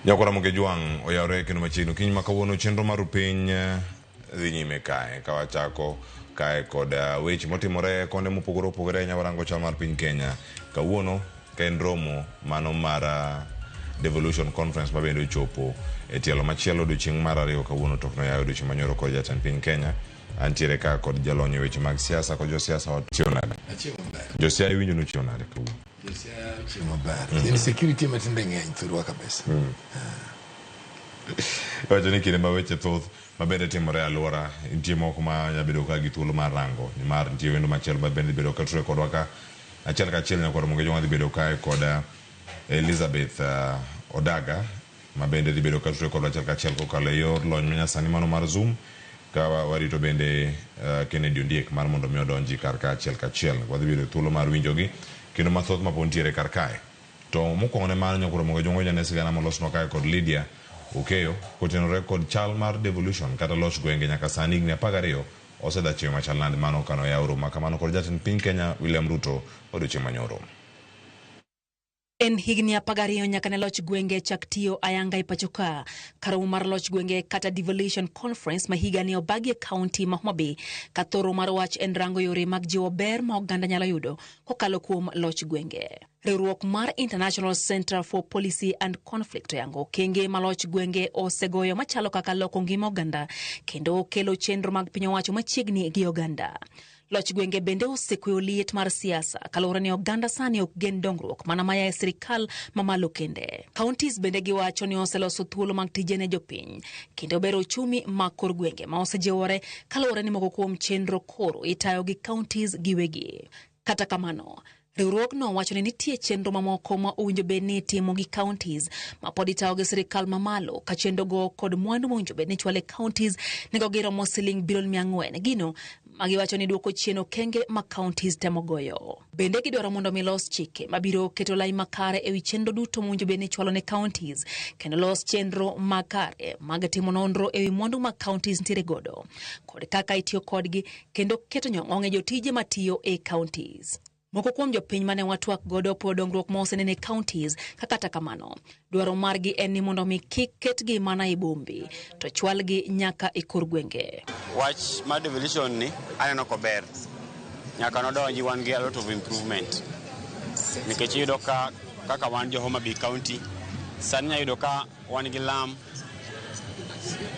Nyakora moge juang oyawre kendo machiegni kiny makawuono chenro mar piny dhi nyime kae ka wachako kae kod weche motimore konde mopogore opogore nyawarango chal mar piny Kenya kawuono ka en romo mano mar devolution conference mabende ochopo e tielo machielo odiochieng' mar ariyo kawuono tok noyaw odiochieng' manyoro kod jatend piny Kenya antiere ka kod jalony e weche mag siasa kod josiasa wachiew nade josiasa iwinjo nochiew nade kawuono Ni security matinde ng'eny thurwa kabisa. Wacho ni kinde ma weche thoth mabende timore alwora nitie moko ma nyabedo ka gi thuolo mar rango nimar nitie wendo machielo mabende bedo ka tudore kodwa ka achiel kachiel nyakoro monge joma dhi bedo kae kod Elizabeth Odaga mabende dhi bedo ka tudore kodwa achiel kachiel kokalo e yor lony manyasani mano mar Zoom ka warito bende Kennedy Ondiek mar mondo mi odonji kar ka achiel kachiel wadhi bedo thuolo mar winjogi kendo mathoth mapon tiere kar kae to mokwongo ne mar nyakoro monge jongo jane sigana molosnwa kae kod Lydia Okeyo kotenore kod chal mar devolution kata loch gwenge nyaka sani higni 12 osedachiyo machal nade mano kano yaw romo kamano kod jatend piny Kenya William Ruto odiochieng' manyoro. En higni 12 nyaka ne loch gwenge chak tiyo ayanga ipachoka karomo mar loch gwenge kata devolution conference ma higa ni obagi e county ma Homa Bay ka thoro mar wach en rango yore mag jiwo ber ma oganda nyalo yudo kokalo kuom loch gwenge. Riwruok mar International Center for Policy and Conflict yango kenge ma loch gwenge osegoyo machalo kaka loko ngima oganda kendo kelo chenro mag piny owacho machiegni gi oganda. Loch gwenge bende osekweyo liet mar siasa kalore ni oganda sani ok gen dongruok mana maya e sirikal mamalo kende. Counties bende giwacho ni oseloso thuolo mag tije ne jopiny kendo bero uchumi mag kor gwenge ma osejiwore kalore ni moko kuom chenro koro itayo gi counties giwegi. Kata kamano riwruogno wacho ni nitie chenro mamoko ma owinjo bed ni timo gi counties ma pod itayo gi sirikal mamalo ka chenrogo kod mwandu mowinjo bed ni chwale counties nego giromo siling bilion 400 gino magiwacho ni duoko chien okenge ma counties temo goyo. Bende gidwaro mondo milos chike mabiro keto lai makare ewi chenro duto mowinjo bed ni chwalo ne counties kendo los chenro makare mag timo nonro ewi mwandu ma counties ntiere godo kod kaka itiyo kodgi kendo keto nyong'ong' e jotije matiyo e counties. Moko kuom jopiny mane watwak godo po dongruok ma osenene counties kata kamano dwaro margi en ni mondo mi kik ketgi mana e bombe to chwalgi nyaka e kor gwenge. Wach mar devolution ni aneno kober nyaka nodonji wan gi a lot of improvement nikech yudo ka kaka wan jo Homa Bay County sani yudo ka wan gi lam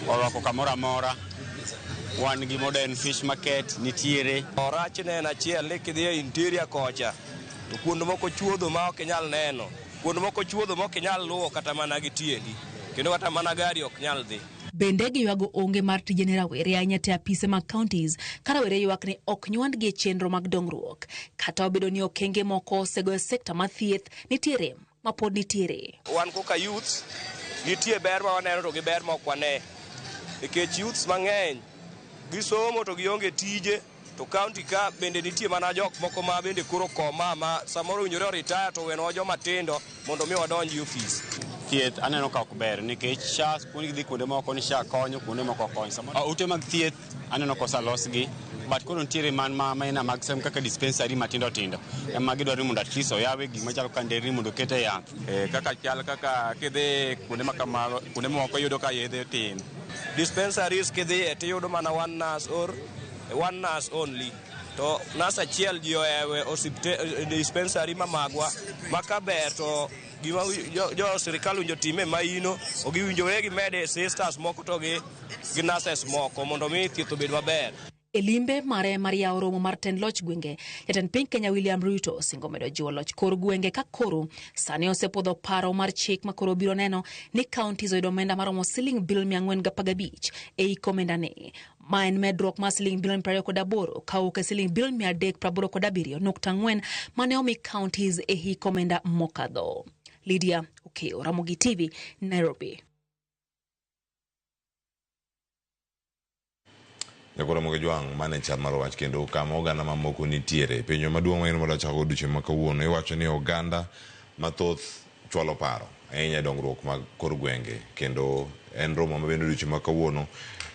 orwako kamoro amora wan gi modern fish market nitiere orach neno achiel ni kidhi e interior kocha to kuonde moko chuodho ma ok nyal neno kuonde moko chuodho ma ok nyal luwo kata mana gi tiendi kendo kata mana gari ok nyal dhi. Bende giywago onge mar tije ne rawere ahinya te apise mag counties ka rawere ywak ni ok nywandgi e chenro mag dongruok kata obedo ni okenge moko osego e sekta mar thieth nitiere ma pod nitiere. Wan koka youth nitie ber ma waneno to gi ber ma ok wane nikech youths mang'eny gisomo to gionge tije to county ka bende nitie mana jok moko ma bende koro koma ma samoro winjore retire to wenwa joma tindo mondo mi wadonji office. Thieth aneno ka ok ber nikech SHA kuonde gidhi kuonde moko ni SHA konyo kuonde moko konyo ute mag thieth aneno kosalosgi but koro nitiere man maina mag sem kaka dispensary matindo tindo ema gidwaro mondo at least oyawe gik machalo ka nderni mondo kete yath kaka chal kaka kidhi kuonde makamalo kuonde moko yudo ka yedhe tin. Dispensaries kidhi tiyudo mana one nurse only to nurse achiel ji oewe dispensary mamagwa makaber to gima jo sirikal winjo time maino ogiwinjore gi mede sisters moko to gi nurses moko mondo mi thieth obed maber. Elimbe mare Maria romo mar ten loch gwenge jatend piny Kenya William Ruto singo medo jiwo loch kor gwenge ka koro sani osepodho paro mar chik ma koro biro neno ni counties oyudo omenda maromo siling bilion 415 e komenda ne ma en medruok mar siling bilion 28 kawuok e siling bilion 387.4 mane omi counties e komenda mokadho. Lydia Okeyo, Ramogi TV, Nairobi. Nyakoro moge juang mane chal mar wach kendo kama oganda mamoko nitiere penyo maduong' ma mondo chako odiochieng' ma kawuono iwacho ni oganda mathoth chwalo paro ahinya dongruok mag kor gwenge kendo en romo mabende odiochieng' ma kawuono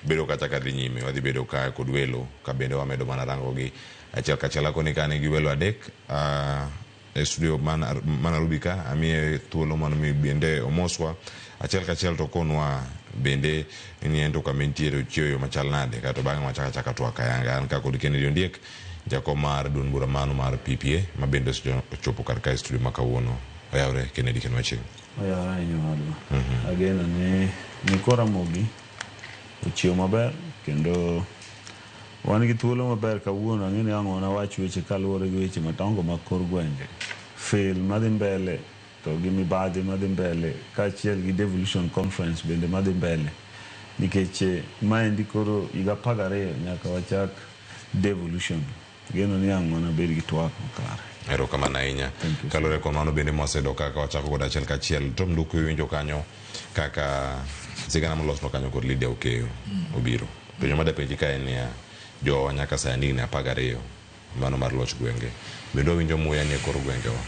bedo kata ka dhi nyime wadhi bedo ka kod welo ka bende wamedo mana rango gi achiel kachiel akoni kane gi welo adek studio mana rubika amie thuolo mano mi bende omoswa achiel kachiel to konwa bende ni endo kamentiere chiyo machal nade kato bang' machaka twaka yanga an ka kod Kennedy Ondiek jako mar dun bura mano mar PPA ma bende chopo kar ka studio makawuono oyawre Kennedy ken waching oyawre nyowadwa ageno ni kora mogi ochiyo maber kendo wan gi thuolo maber kawuono ang'eni ang'ona wach weche kaluwore gi weche matongo mag kor gwenge fail madhi mbele to gi mibadhi madhi mbele kaachiel gi devolution conference bende madhi mbele nikech maendi koro higa 12 nyaka wachak devolution geno ni ang'ona bed gi twak makare. Erokamano ahinya kalore kod mano bende mosedo kaka wachako kod achiel kachiel to mduku winjo kanyo kaka sigana molosno kanyo kod Lydia Okeyo obiro penjo madapenji ka en ya jo nyaka sani ni 12 mano mar loch gwenge bende winjo muya ni kor gwengewa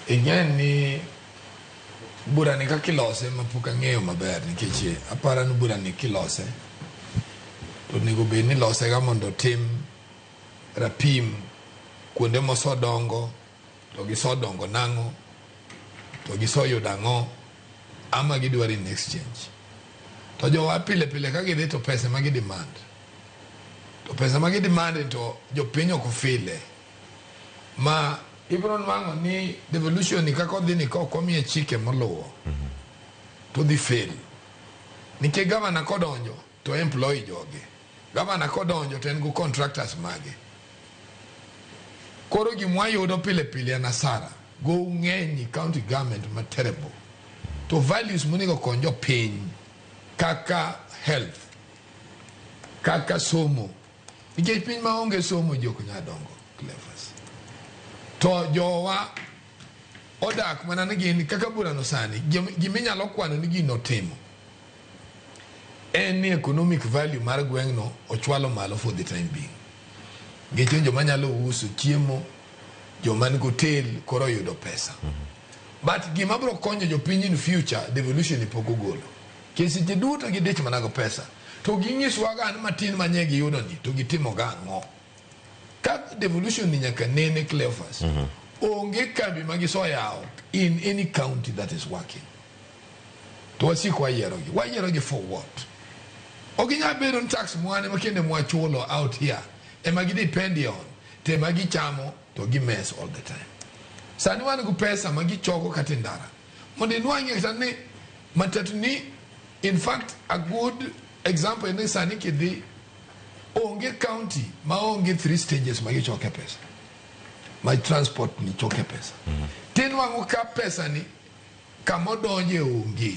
ing'en ni bura ni kakilose mapok ang'eyo maber nikech apara ni bura ni kilose to nego bed ni lose ga mondo tim rapim kuonde mosodongo to gisodongo nang'o to gisoyudo ang'o ama gidwaro in exchange to jowa pile pile ka gidhi to pesa ma gidemand to jopiny ok ofile ma ibro nwang'o ni devolution ni kako dhi ni kok omiye chike moluwo to dhi fail nikech gavana kodonjo to employ joge gavana kodonjo to en go contractors mage koro gimwayudo pile pile en asara go ng'eny county government ma terrible to values monego kony jopiny kaka health kaka somo nikech piny maonge somo ji ok nyal dongo clevers to jowa odak mana ni gin kaka burano sani giminyalo kwano ni gino timo en ni economic value mar gweng'no ochwalo malo for the time being nikech joma nyalo uso chiemo joma ni hotel koro yudo pesa but gima bro konyo jopiny in future devolution pok ogolo seche duto gidich manago pesa to ginyiswaga an matin manye giyudo ni to gitimo ga ang'o ka devolution ni nyaka nene clevers onge kambi magisoyawo in any county that is working to wasik wayierogi for what oginya bedo tax mwane makende mwachulo out here ema gidependi on te magichamo to gimes all the time sani wan go pesa magichoko katindara mondo inwang'e sani matatu ni in fact a good example in sani kidhi onge county ma onge 3 stages magichoke pesa my transport ni choke pesa tinwang'o ka pesa ni kamodonje onge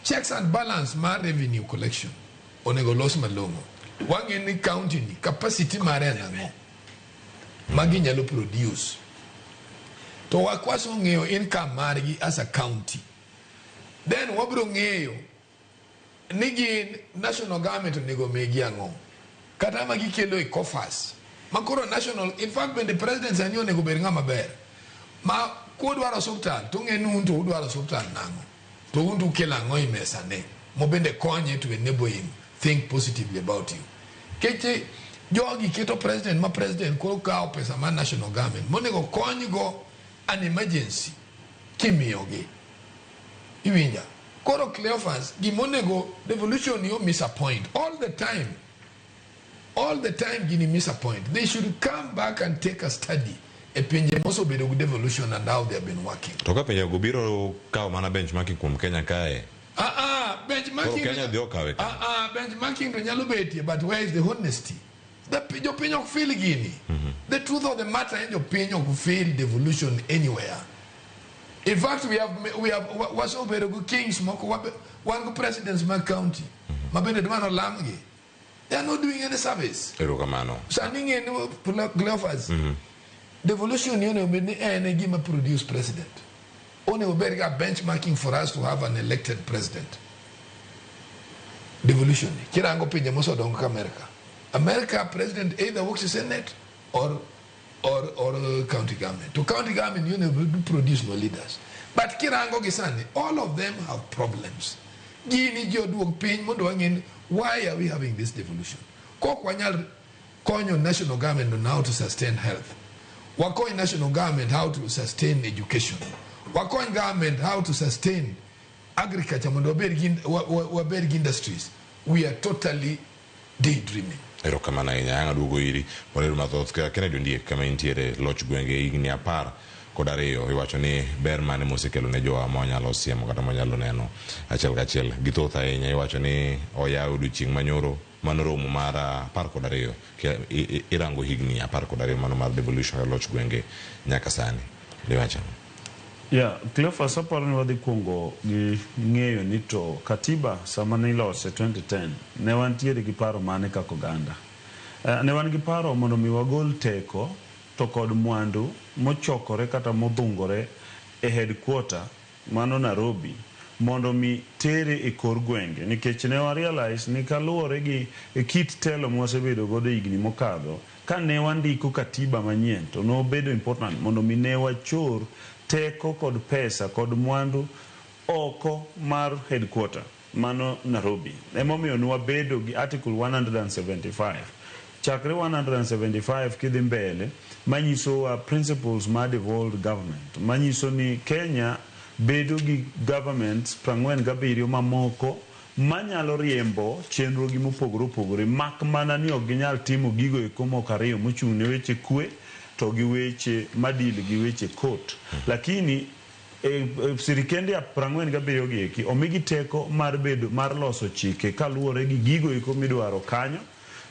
checks and balance mar revenue collection onego los malong'o wang'e ni county ni capacity mare nang'o magi nyalo produce to wakwaso ng'eyo income margi as a county then wabro ng'eyo ni gin national government onego megi ang'o kata ma gikelo e coffers makoro national in fact when the president sani onego bed ng'ama ber ma kodwaro hospital to ng'e nun to udwaro hospital nang'o to undu kelo ang'o i mesa ne mo bende konye to enable him think positively about you keche jogi keto president ma president koro kawo pesa ma national government monego konygo an emergency kimiyogi iwinja koro Cleophas gimonego devolution yo misappoint all the time gini misappoint they should come back and take a study e pinje moso bedo with devolution and how they have been working to ka pinje go biro kawo mana benchmarking kuom Kenya kae benchmarking Kenya dio kawe benchmarking to nyalo betie but where is the honesty the jopiny ok feel gini the truth of the matter is jopiny ok feel devolution anywhere. In fact, we have what's over the kings one presidents my county they are not doing any service standing in Cleophas devolution energy produce president only we better benchmarking for us to have an elected president devolution kirango pinje moso dongo America president either works in Senate or county government. To county government, you never produce no leaders. But Kirango Gisani, all of them have problems. Why are we having this devolution? Kokwanyal konyo national government now to sustain health. Wakony national government how to sustain education. Wakony government how to sustain agriculture and waberic industries. We are totally daydreaming. Ero kama na inya anga dugo iri moreru mathoth ka Kennedy ndie kama intiere loch gwenge igni 10 kod 2 iwacho ni ber mane mosekelo ne jowa monyalo siemo kata monyalo neno achiel kachiel githoth ahinya iwacho ni oyaw odiochieng' manyoro manoromo mar 10 kod 2 irango higni 10 kod 2 mano mar devolution e loch gwenge nyaka sani iwacho. Yeah, Cleophas aparo ni wadhi kuongo gi ng'eyo ni to katiba sama ne ilose 2010 ne wantiere gi paro mane kaka oganda. Ne wan gi paro mondo mi wagol teko to kod mwandu mochokore kata modhungore e headquarter mano Nairobi mondo mi tere e kor gwenge nikech ne wa realize ni kaluwore gi kit telo mwasebedo godo higni mokadho ka ne wandiko katiba manyien to no bedo important mondo mi ne wachor teko kod pesa kod mwandu oko mar headquarter mano Nairobi. Emomiyo ni wabedo gi article 175 chakre 175 kidhi mbele manyiso principles ma devolved government manyiso ni Kenya bedo gi governments 47 mamoko manyalo riembo chenro gi mopogore opogore mak mana ni ok ginyal timo gigo e komo kariyo mochung' ne weche kwe to gi weche madil gi weche court lakini sirikende 47 gi eki omigi teko mar loso chike kaluwore gi gigo eko midwaro kanyo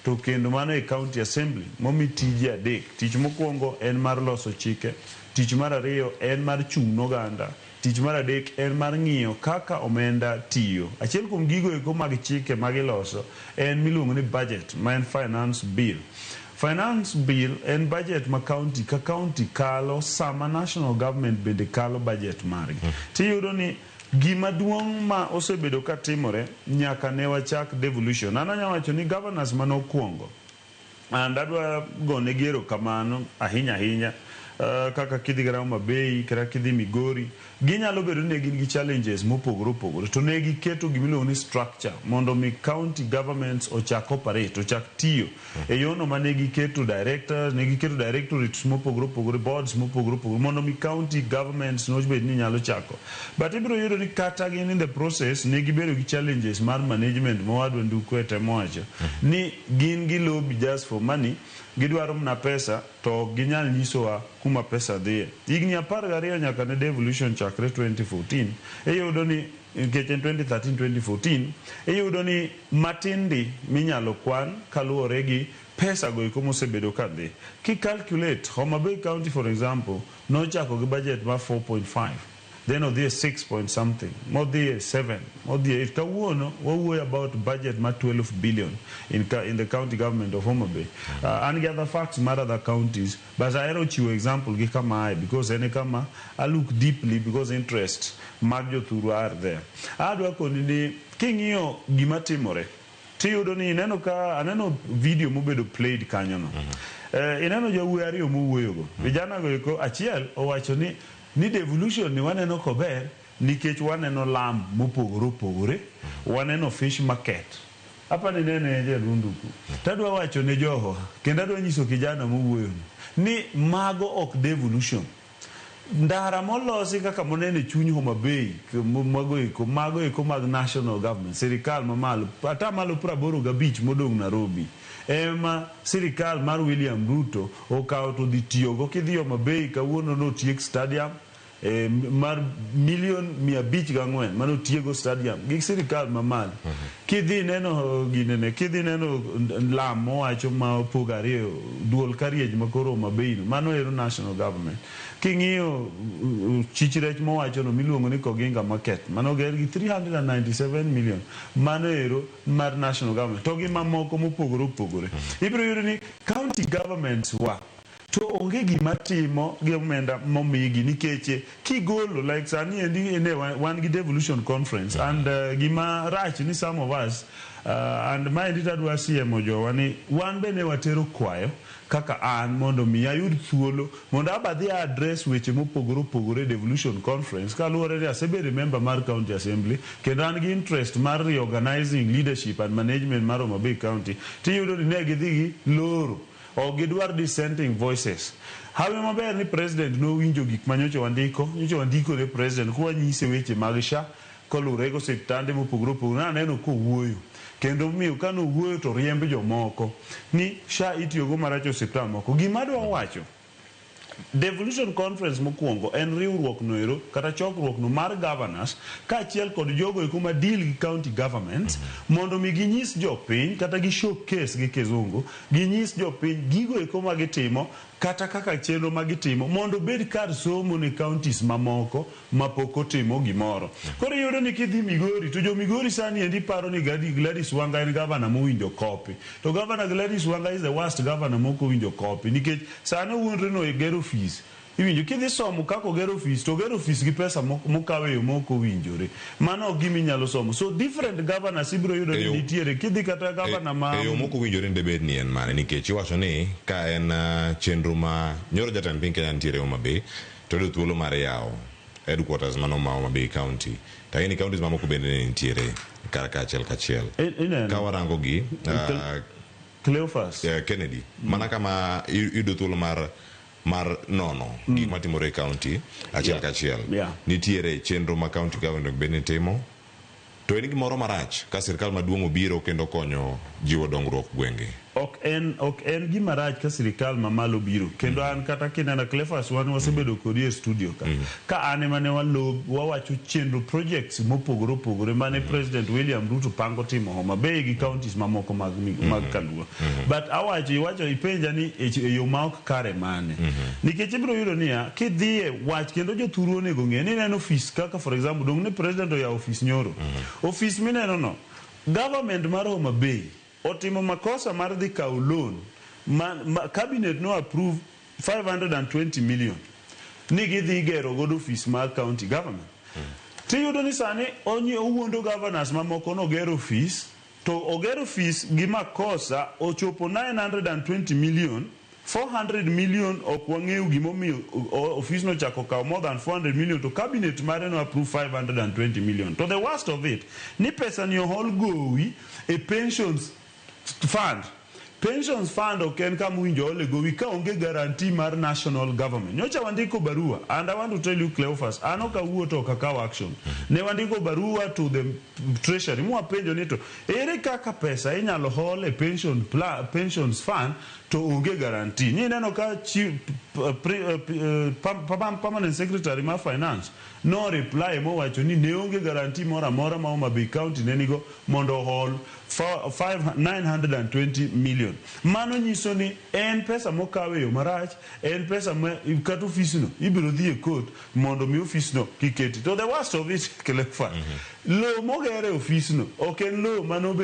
to kendo mano e county assembly momi tije 3. Tich mokwongo en mar loso chike, tich mar 2 en mar chung' n'oganda, tich mar 3 en mar ng'iyo kaka omenda tiyo. Achiel kuom gigo eko mag chike magiloso en miluongo ni budget ma en finance bill. Finance bill en budget ma county ka county kalo sama national government bende kalo budget margi. Tiyudo ni gima duong' ma osebedo ka timore nyaka ne wachak devolution. Ananya wacho ni governors manokwongo and adwa gone gero kamano ahinya kaka kidhi Garama Bay kata kidhi Migori ginyalo bedo ne gin gi challenges mopogore opogore to ne giketo gimiluongo ni structure mondo mi county governments ochak operate ochak tiyo e yono mane giketo directors ne giketo directorates mopogore opogore boards mopogore opogore mondo mi county governments nobed ni nyalo chako but ibiro yudo ni kata gin in the process ne gibedo gi challenges mar management mawadwa nduko e temo wacho ni gin gi lobby just for money gidwaro mna pesa to ginyal nyisowa kuma pesa dhiye. Higni 12 nyaka ne devolution chakre 2014 iyudo ni nikech 2013-2014 iyudo ni matindi minyalo kwan kaluwore gi pesa go iko mosebedo kadhi. Ki calculate Homa Bay County for example nochako gi budget ma 4.5 then odhi 6 point something modhi 7 modhi 8 kawuono wawuoyo about budget ma 12 billion in the county government of Homa Bay and the other facts mar other counties but I don't chiwo example gi kama ai because ene kama I look deeply because interest mag jothuru are there. Adwa koni ni king'iyo gima timore tiyudo ni aneno video mobedo played kanyo no ineno jowuoyi ariyo mowuoyogo vijana go eko achiel owacho ni devolution ni waneno kober nikech waneno lam mopogore opogore waneno fish market hapa ni nene jadunduku tadwa wacho ne joho kendo adwa nyiso kijana mowuoyo ni mago ok devolution ndara molosi kaka monene chuny Homa Bay mago eko mag national government sirikal mamalo ata malo 85 modong Nairobi ema sirikal mar William Ruto okawo to dhi tiyogo kidhi Homa Bay kawuono notiek stadium mar $504 mano tiego stadium gi sirikal mamalo kidhi neno ginene kidhi neno lam mowacho ma opogare duol kariej makoro Homa Bay mano ero national government king'iyo chichrech mowacho no miluongo ni Koginga market mano ger gi 397 million mano ero mar national government to gi mamoko mopogore opogore ibiro yudo ni county governments wa to onge gima timo gi omenda momigi nikech kigolo like sani endi one gi devolution conference and gima rach ni some of us and my editor dwa siemo jowa ni wan bene watero kwayo kaka an mondo mi ayud thuolo mondo abadhi address weche mopogore opogore devolution conference kaluwore ni asebedo member mar county assembly kendo an gi interest mar reorganizing leadership and management mar Homa Bay County tiyudo ni ne gidhi gi loro o gidwar dissenting voices hawe maber ni president no winjo gik manyocha wandiko ne president kwa nyise weche mag SHA kolure go osiptande mopogore opogore aneno kowuoyo kendo miyo kano wuoyo to riemb jomoko ni SHA itiyogo marach osiptal moko. Gima adwa wacho Devolution Conference mokwongo en riwruok noero kata chokruok no mar governors kaachiel kod jogo eko ma deal gi county governments mondo mi ginyis jopiny kata gi showcase gi kizungu ginyis jopiny gigo eko ma gitimo kata kaka chenro ma gitimo mondo bed kar somo ne counties mamoko mapok otimo gimoro. Koro yudo ni kidhi Migori to jo Migori sani endi paro ni Gladys Wanga en governor mowinjo copy to governor Gladys Wanga is the worst governor moko winjo copy nikech sani wuondre no e gero fees iwinjo kidhi somo kako gero fees to gero fees gi pesa mokawe yo moko winjore mano gimi nyalo somo so different governors ibro yudo ni nitiere kidhi kata governor ma yo moko winjore ndebed ni en mane nikech iwacho ni ka en chenro ma nyoro jatend piny Kenya nitiere Homa Bay to do thuolo mar yawo headquarters mano ma Homa Bay County tayeni counties mamoko bende nitiere kar kachiel ka warango gi Cleophas Kennedy mana kama yudo thuolo mar nono gik matimore county achiel kachiel nitiere chenro ma county government bende timo to en gimoro marach ka sirkal maduong' obiro kendo konyo jiwo dongruok gwenge. Ok en gima rach ka sirikal mamalo biro kendo an kata kinena Cleophas wan wasebedo kodi e studio ka an ema ne wawacho chenro projects mopogore opogore mane President William Ruto pango timo Homa Bay gi counties mamoko mag Kaluo but iwacho ipenja ni e yo ma ok kare mane nikech ibiro yudo niya kidhie wach kendo jothuru onego ng'e ni neno office kaka for example dong ne president oyawo office nyoro office mineno no government mar Homa Bay otimo makosa mar dhi kawo loan cabinet no approve 520 million ni gidhi gero godo office mar county government tiyudo ni sani owuondo governors mamoko no gero office to ogero office gi makosa ochopo 920 million 400 million ok wang'eyo gimomiyo office no chako kawo more than 400 million to cabinet mare no approve 520 million to the worst of it ni pesa ni ohol gowi e pensions fund oken kama winjo ole gowi ka onge guarantee mar national government. Nyocha wandiko barua and I want to tell you Cleophas ano ka wuoto kaka action ne wandiko barua to the treasury mwapenjo ni to ere kaka pesa inyalo hol e pensions fund to onge guarantee ni neno ka permanent secretary ma finance no reply mo wacho ni ne onge guarantee mora ma Homa Bay County ne nigo mondo hol 920 million. Mano nyiso ni en pesa mokawe yo marach en pesa ma kata office no ibiro dhi e court mondo mi office no kiketi to the worst of it Cleophas lo mogere office no ok en lo mano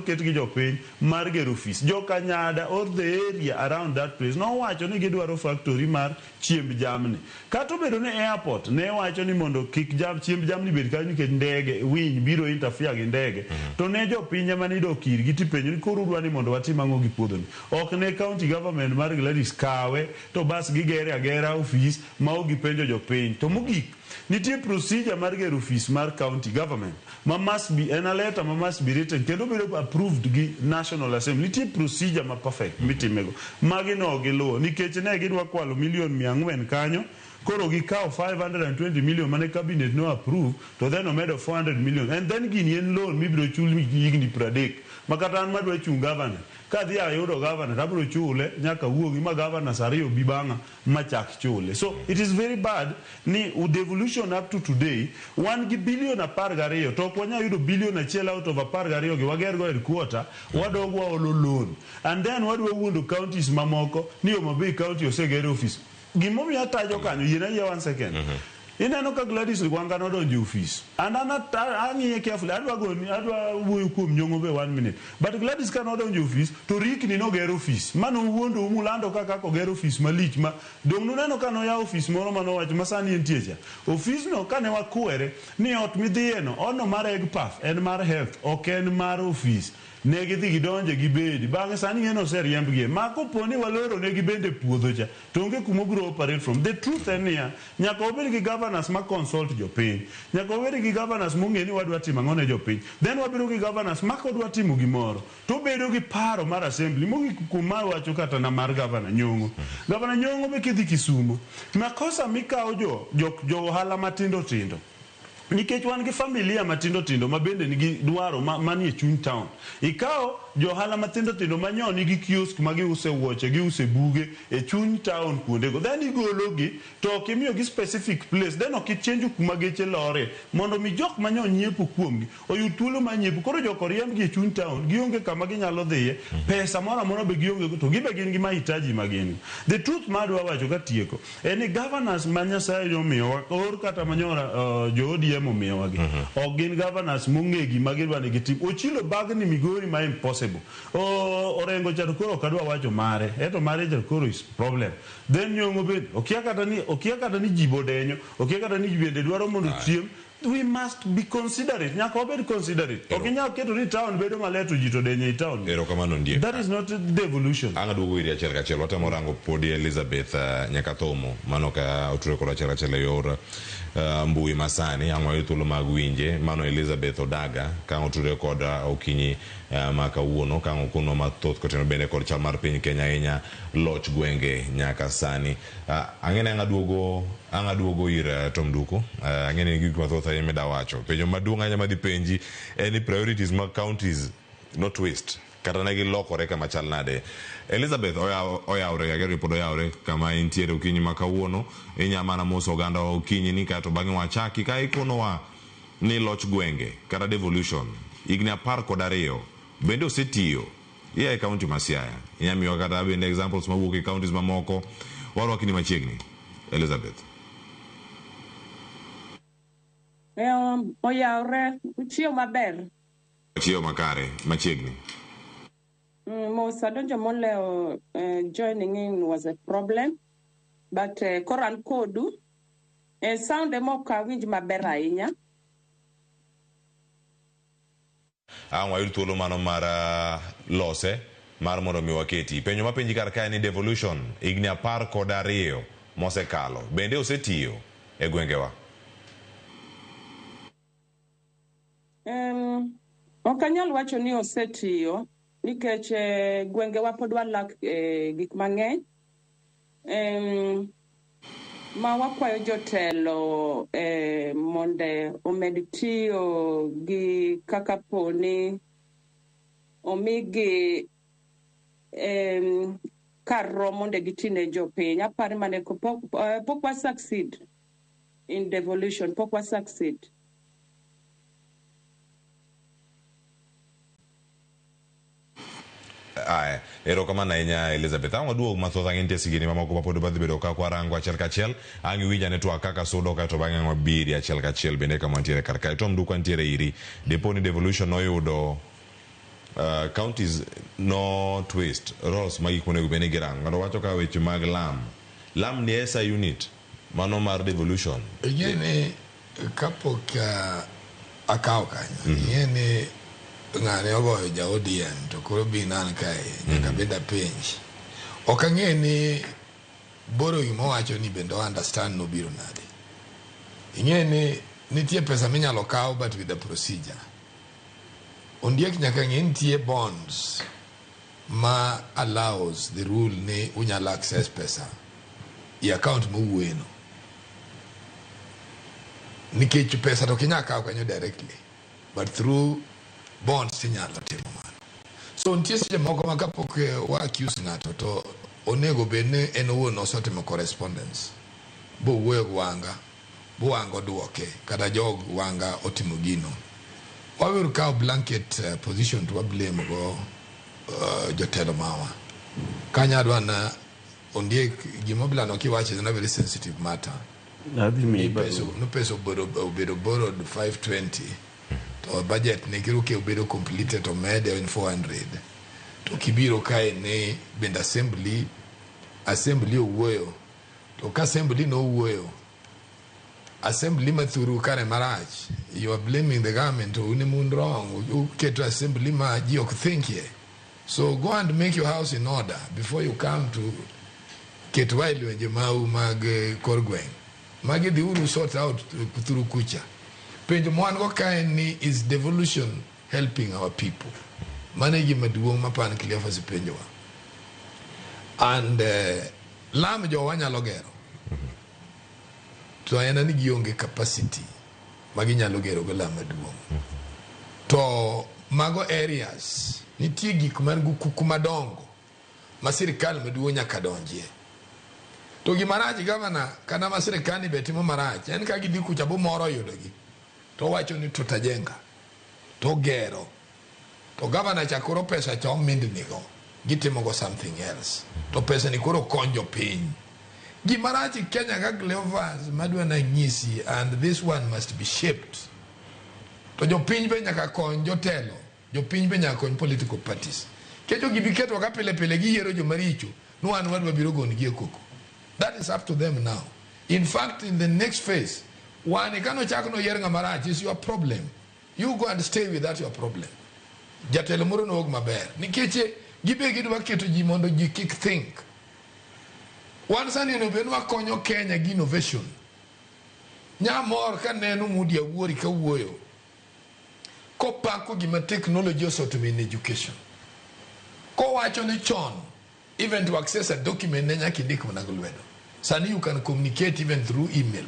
ket gi jopiny mar gero office jokanyada or the area around that place no wacho ni gidwaro factory mar chiemb jamni kata obedo ni airport ne wacho ni mondo kik chiemb jamni bed kanyo nikech ndege winy biro interfere gi ndege to ne jopiny ema ni dok irgi tipenjo ni koro udwa ni mondo watim ang'o gi puodho ni ok ne county government mar Gladys kawe to bas gigere agera office ma ogipenjo jopiny to mogik nitie procedure mar gero office mar county government ma must be en a letter ma must be written kendo bedo approved gi National Assembly nitie procedure ma perfect mitimego magi no giluwo nikech ne gidwa kwalo million 400 kanyo koro gikawo 520 million mane cabinet no approve to then omedo 400 million and then gini en loan mibiro chuli higni 30 makata an madwa chung governor kadhi ayudo governor abiro chule nyaka wuogi ma governor sariyo bibanga machak chule so it is very bad ni devolution up to today 1 billion 12 to kwanya yudo billion 1 out of 12 gi wagergo headquarter wadogwa olo loan and then wadwa wuondo counties mamoko ni Homa Bay County osegero office gimomi atajo kanyo yena ya 1 second ineno ka Gladys Wanga no donjo office and ang'iye carefully adwa wuoyo kuom nyong'o be 1 minute but Gladys ka no donjo office to rikni no gero office mano wuondo mulando kaka ko gero office malich ma dong neno ka no ya office moro mano wacho masani entie cha office no kane wakwere ni ot midhiye no ono mar egg puff en mar health ok en mar office ne gidhi gidonje gibedi bang'e sani ng'eno oseriembgi ma koponi waloro ne gibende puodho cha to onge kuma obiro operate from. The truth en niya nyaka wabed gi governors ma consult jopiny, nyaka wabed gi governors mong'e ni wadwa timo ang'o ne jopiny, then wabedo gi governors ma kodwa timo gimoro to bedo gi paro mar assembly. Mogik kuma wacho kata na mar governor Nyong'o. Governor Nyong'o be kidhi Kisumu makosa mikawo jo ohala matindo tindo nikech wan gi familia matindo tindo ma bende nigi dwaro manie chuny town. Ikawo jo ohala matindo tindo manyo nigi kiosk ma giuse wuoche, giuse buge e chuny town kuondego, then igologi to ok imiyogi specific place, then ok ichenjo kuma geche lore mondo mi jok manyo nyiepo kuomgi oyud thuolo ma nyiepo. Koro jok oriembgi e chuny town, gionge kama ginyalo dhiye, pesa moro amora be gionge, to gibe gin gi mahitaji ma gin. The truth madwa wacho ka tieko en ni governors ma Nyasaye omiyowa or kata manyora jo ODM omiyowa gi ok gin governors mong'e gima gidwa ni gitim. Ochilo Bagni Migori ma impossible. Orengo cha koro kadwa wacho mare eto mare cha koro is problem. Then Nyong'o be okia kata ni jibo denyo, okia kata ni bende dwaro mondo chiem. We must be considerate. Nyaka obed considerate. Ok inyal keto ni town bedo maleto jito denye i town. Erokamano ndiye. That is not the evolution. Anga duogo iri achiel kachiel watemo rango podi Elizabeth Nyakathomo mano ka otwe kod achiel kachiel yor mbui masani ang'o yudo thuolo mag winje mano Elizabeth Odaga ka otwe kod okinyi ma kawuono ka okuno mathoth koteno bende kod chal mar piny Kenya ahinya loch gwenge nyaka sani. Ang'ene anga duogo ir Tom Duko. Ang'ene gik mathoth ahinya midawacho. Penjo maduong' ahinya madhi penji any priorities mag counties not waste kata negi lokore kama chal nade. Elizabeth oyawre agero pod oyawre kama intiere okinyi ma kawuono inyamana moso oganda okinyi ni kato bang'e wachaki ka ikonowa ni loch gwenge kata devolution igni 12 bende osetiyo iya e county ma Siaya. Inyamiwa kata bende examples mawuok e counties mamoko warwakni machiegni. Elizabeth. Oyawre uchiyo maber. Uchiyo makare machiegni. Most adonjo moleo joining in was a problem, but koran kodu sound moka winj maber ahinya. Wayud thuolo mano mar lose mar mondo mi waketi. Penjo mapenji kar kae ni devolution igni 12 mosekalo bende osetiyo e gwengewa. Okanyal wacho ni osetiyo nikech gwengewa pod walak gik mang'eny. Ma wakwayo jotelo monde omed tiyo gi kaka poni omigi kar romo mondo gitine jopiny. Apari mane pok wa succeed in devolution, pok wa succeed. Erokamano ahinya Elizabeth. Ang'o duogo mathoth ang'e nitie sigini mamoko ma pod badhi bedo ka kwarango achiel kachiel. Ang' iwinja ne twak kaka sudo kato bang'e ang'o biri achiel kachiel bende kama ntiere kar kae. Tom Duko ntiere iri. Depo ni devolution noyudo counties no twist roles ma gik monego bende girango. Ng'ato wacho ka weche mag Lam ni esa unit mano mar devolution. Yene kapok akaw kanyo. Yene ng'ane ogoyo ja ODM to koro binan kae nyaka beda penj. Ok ang'e ni boro gimo wacho ni bendo understand no biro nade. Ing'e ni nitie pesa minyalo kaw but with the procedure. Ondiek nyaka ng'e nitie bonds ma allows the rule ni unyalo access pesa i account mowueno. Nikech pesa to kinyaka kaw kanyo directly but through bonds tinyalo timo mano. So nitie seche moko ma kapok wa accuse ng'ato to onego bedne en owuon osotimo correspondence. Bo wuoyo gi wanga, bo wanga duoke kata jog wanga otimo gino. Wabiro kawo blanket position to blame go jotelo mawa. Kanya adwana ondiek gima bilano kiwache is a very sensitive matter. No peso obedo borrowed 520. To budget ne kiro ke obedo completed to made in 400. To kibiro kae ne bend assembly owuoyo. To ka assembly no wuoyo assembly ma through kare marach. You are blaming the government to unimun wrong. You get to assembly ma you think here. So go and make your house in order before you come to get wild when you mag korgweng. Magi the uru sort out through kucha. Penjo mwango kaini is devolution helping our people. Manage maduong mapan clear for the penjo. And lam jo wanya logero. To ayana ni gionge capacity. Maginya logero go lam maduong. To mago areas nitie gik man kukumadongo masirikal maduong nyaka donjie. To gimaraji gavana kana masirikani betimo maraji en ka gidi kucha bo moro yudogi to wacho ni tutajenga to gero to gavana chakoro pesa chom mindnigo gitimo go something else to pesa ni koro konjo piny gimaraji Kenya ga glevas madwa na nyisi and this one must be shaped to jo piny be nyaka konjo telo jo piny be nyaka konjo political parties kejo gibiketo ka pele pele gi yero jo maricho no an wadwa biro gon gi koko. That is up to them now. In fact, in the next phase, one ikano chakno yeringa maraj is your problem. You go and stay with that your problem. Jatelo muro no og maber. Nikeche gibe gidu waketo jimondo ji kick think. One san innovation wa konyo Kenya gi innovation. Nya mor ka nenu mudi awori ka wuoyo. Ko pako gima technology also to be in education. Ko wacho ni chon even to access a document nenya kidiko na gulwedo. Sani you can communicate even through email,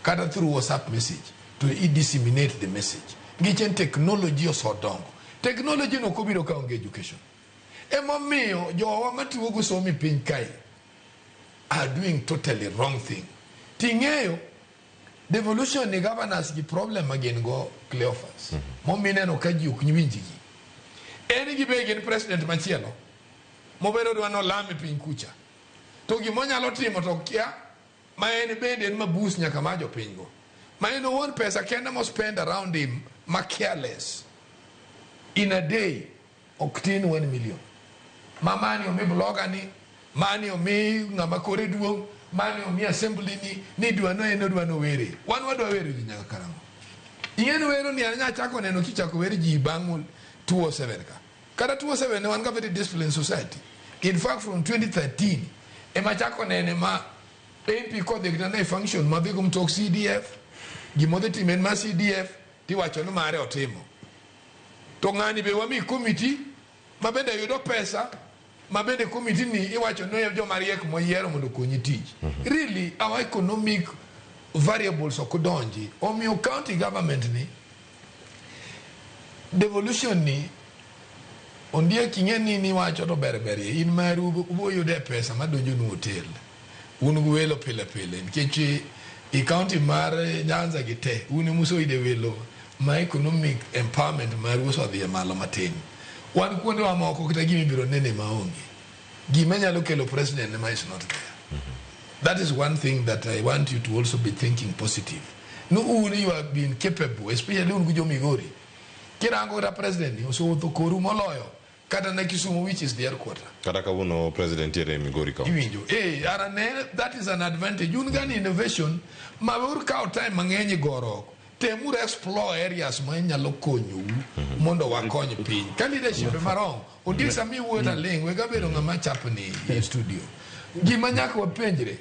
kata through WhatsApp message to disseminate the message. Gichen technology also dongo. Technology no kubiro ka onge education. Emo miyo jo wa matuwo go so mi piny kai are doing totally wrong thing. Tingeyo devolution ni governance gi problem again go Cleophas. Momine no kaji uknyinji gi. Eni gi be gen president machielo. Mobero dwa no lami piny kucha. To gimonyalo timo to kia ma en bende en mabus nyaka majo piny go. Ma en one pesa kenda mo spend around him ma careless. In a day oktin 1 million. Ma mani omi bloga ni, mani omi ngama kore duong, mani omi assembly ni dwa no eno dwa no were. Wan wadwa were ji nyaka karango. Ingen wero ni anya chako neno kichako were ji bangul 207 ka. Kada 207 ne wan ka very disciplined society. In fact, from 2013, ema chako nene ma MP ko de gitana function ma bigum talk CDF, gimode timen ma CDF, ti wacho no mare otimo. To ngani be wami committee, ma bende yudo pesa, ma bende committee ni iwacho no jo mariek mo yero mondo konyi tich. Really, our economic variables okudonji, omiyo county government ni devolution ni ondie kingeni ni wacho to berberi in maru uboyo de pesa madonjo no hotel unu welo pile pile nkechi I county mar Nyanza gite unu muso ide welo ma economic empowerment maru so the malo matin wan kuonde wa moko kata gimi biro nene maonge gimenya lokelo president ne is not there. That is one thing that I want you to also be thinking positive. No unu you have been capable especially unu jo Migori kirango da president ni so to koru moloyo kata na Kisumu which is their quarter. Kata kabuno president yere Migori ka. Iwinjo. That is an advantage. Yungani innovation mabur ka time mangenyi goro. Temur explore areas manyalo konyu mondo wakonyi piny. Leadership marong. Odi sami wuota ling we gabedo ngama chapni in studio. Gima nyaka wapenjre.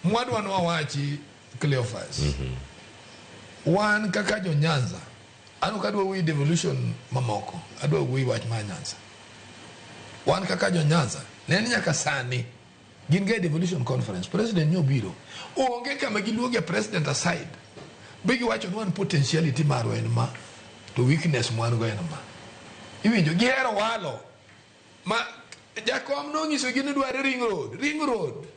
Mwadwa no wachi Cleophas. Wan kaka jo Nyanza. Anu kadwa wi devolution mamoko. Adwa wi wach ma Nyanza. Wan kaka jo Nyanza. Neni nyaka sani. Ginge devolution conference. President nyo biro. Onge kama giluoge president aside. Bigi wacho no one potentiality maro en ma. To weakness mwanu go en ma. Iwinjo gihero walo. Ma jakom no ngiso gini dware ring road.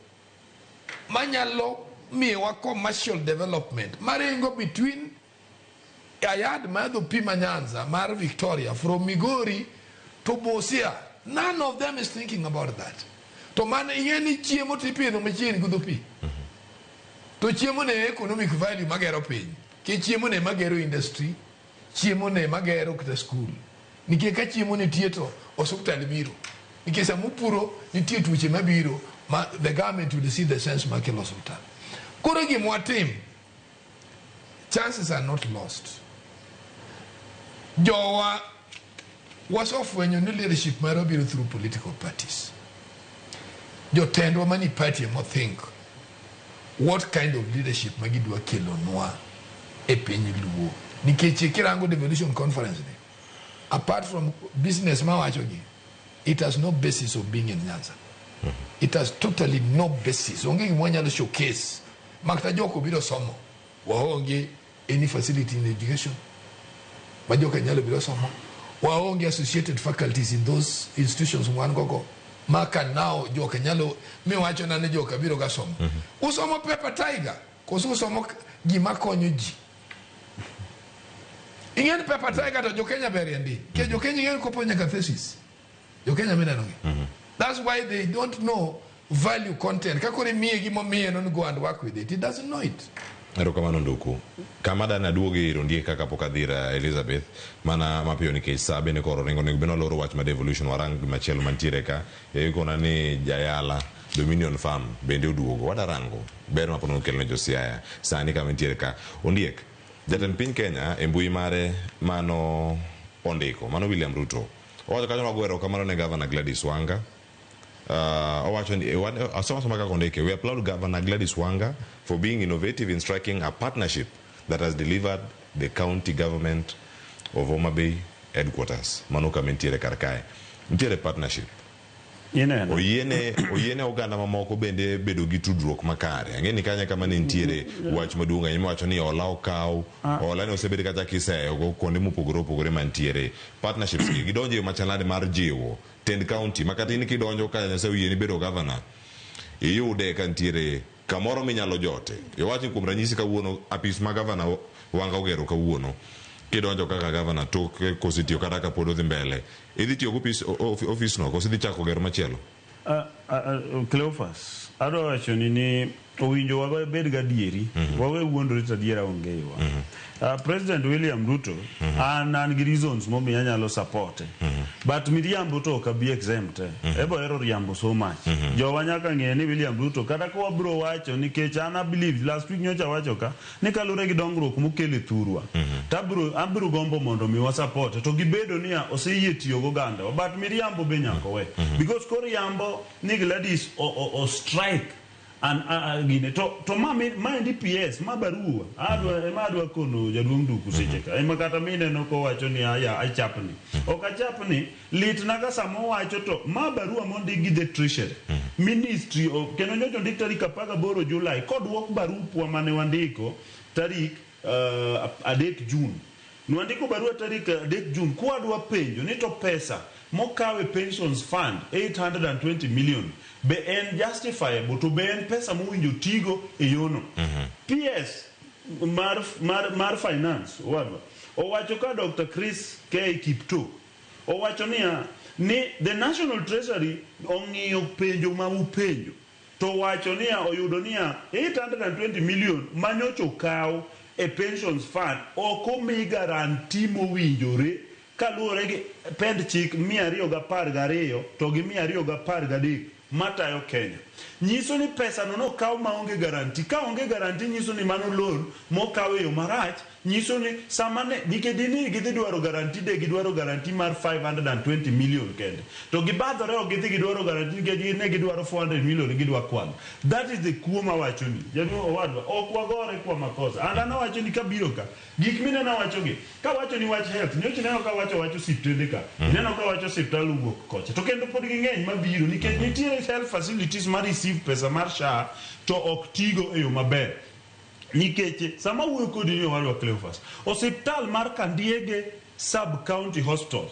Manyalo miwa commercial development. Maringo between Ayad Madhu Pima Nyanza, Mar Victoria, from Migori to Bosia. None of them is thinking about that. To man yeni chiemo tipi no machine gudupi. To chiemo ne economic value magero pin. Ke chiemo ne magero industry. Chiemo ne magero kita school. Nike ka chiemo ne tieto osuptal biro. Nike sa mupuro ni tieto uche mabiro. The government will see the sense makelo hospital. Koro gi mwatim. chances are not lost. Jowa was off when you leadership marobiro through political parties. Jo tendo mani party mo think what kind of leadership magidwa kelo noa e piny luo. Nikeche kirango devolution conference ne. Apart from business mawachogi, it has no basis of being in Nyanza. It has totally no basis. Onge mwanya showcase. Makta joko biro somo. Waonge any facility in education. Majoka nyalo biro somo. Waonge associated faculties in those institutions mwan gogo. Maka now joka nyalo me wacho na ne joka biro ga somo. Usomo Pepper Tiger. Kosu usomo gima konyo ji. Ingen Pepper Tiger to Jokenya beriendi. Ke Jokenya ingen koponya ka thesis. Jokenya mina nongi. That's why they don't know value content. Kakore miye gimo miye non go and work with it. He doesn't know it. Ero kamano nduku. Kamada na duogi irondie kaka pokadhira Elizabeth. Mana mapio ni keisabe ni koro rengo ni beno loro watch ma devolution warang machelo mantiere ka. Yuko na ni Jayala Dominion Farm bende uduogo. Wada rango. Bero mapono kelne josiaya. Sani ka mantiere ka. Ondiek. Jatan piny Kenya embui mare mano ondiko. Mano William Ruto. Owacho kanyo magwero kamano ne Governor Gladys Wanga. We applaud Governor Gladys Wanga for being innovative in striking a partnership that has delivered the county government of Homa Bay headquarters. Manuka mentiere karkae. Mtiere partnership. Oyene oganda mamoko bende bedo gi tudruok makare. Angeni kanya kama ni ntiere wach maduonga yime wacho ni ola okaw, ola ne osebedi kata kiseyo go konde mopogore mantiere. Partnerships gi gidonje machalade mar jiwo Tend County makata in kidonjo ka nyase uyeni bedo governor. Iyude ka ntiere kamoro minyalo jote. Iwachi kuom ranyisi kawuono apis ma governor Wanga ogero kawuono. Kidonjo kaka governor toke kositiyo kata ka pod odhi mbele. Idhi tiyo office no kosidhi chako gero machielo. Cleophas, ado wacho ni owinjo wawe bed gadieri, wawe wuondore tadiera ongewa. President William Ruto an gi reasons momiyo anyalo support. But miriambo to ok abi exempt. Ebo ero riambo so much. Jowa nyaka ng'e ni William Ruto kata ko wabro wacho nikech an believe last week nyocha wacho ka ni kalure gi dongruok mokele thurwa. Abro gombo mondo mi wa support to gibedo ni oseyie tiyo go ganda. But miriambo be nyako we. Because koriambo ni Gladys o strike and gine to ma DPS ma barua adwa kono jaduong duku secheka ema kata mine no ko wacho ni aya achapni okachapni lit naga samo wacho to ma barua mondi gi the treasury ministry of keno nyocho ndik tarik 18 Julai kodwok barupwa mane wandiko tarik 3 June nwandiko barua tarik 3 June kwadwa penjo ni to pesa mokawe pensions fund 820 million be en justifiable to be en pesa mowinjo tigo e yono. PS mar finance wadwa owacho ka Dr. Chris K. Kipto owacho ni the National Treasury ong'iyo penjo ma upenjo to wacho oyudo 820 million manyocho kaw e pensions fund oko mi guarantee mowinjore kaluore gi pend chik 212 to gi 213 matayo Kenya. Nyiso ni pesa no kaw maonge garanti. Ka onge garanti nyiso ni mano loan mokawe yo marach. Nyiso ni samane dikedini gidhi dwaro garanti de gidwaro garanti mar 520 million kende. To gibadhore o gidhi gidwaro garanti ne gidwaro 400 million gidwa kwano. That is the kuoma wachoni. Janu owadwa okwagore kwa makosa. Andana wachoni kabiro ka. Gik mine na wachogi. Ka wachoni wach health. Nyochi neno ka wacho siptende ka. Neno ka wacho siptal wuok kocha. To kendo pod ging'eny mabiro nikech nitie health facilities ma receive pesa mar SHA to ok tigo e yo maber. Nikeche sama wuoyo kodi ni wadwa Cleophas hospital mar Kandiege sub county hospital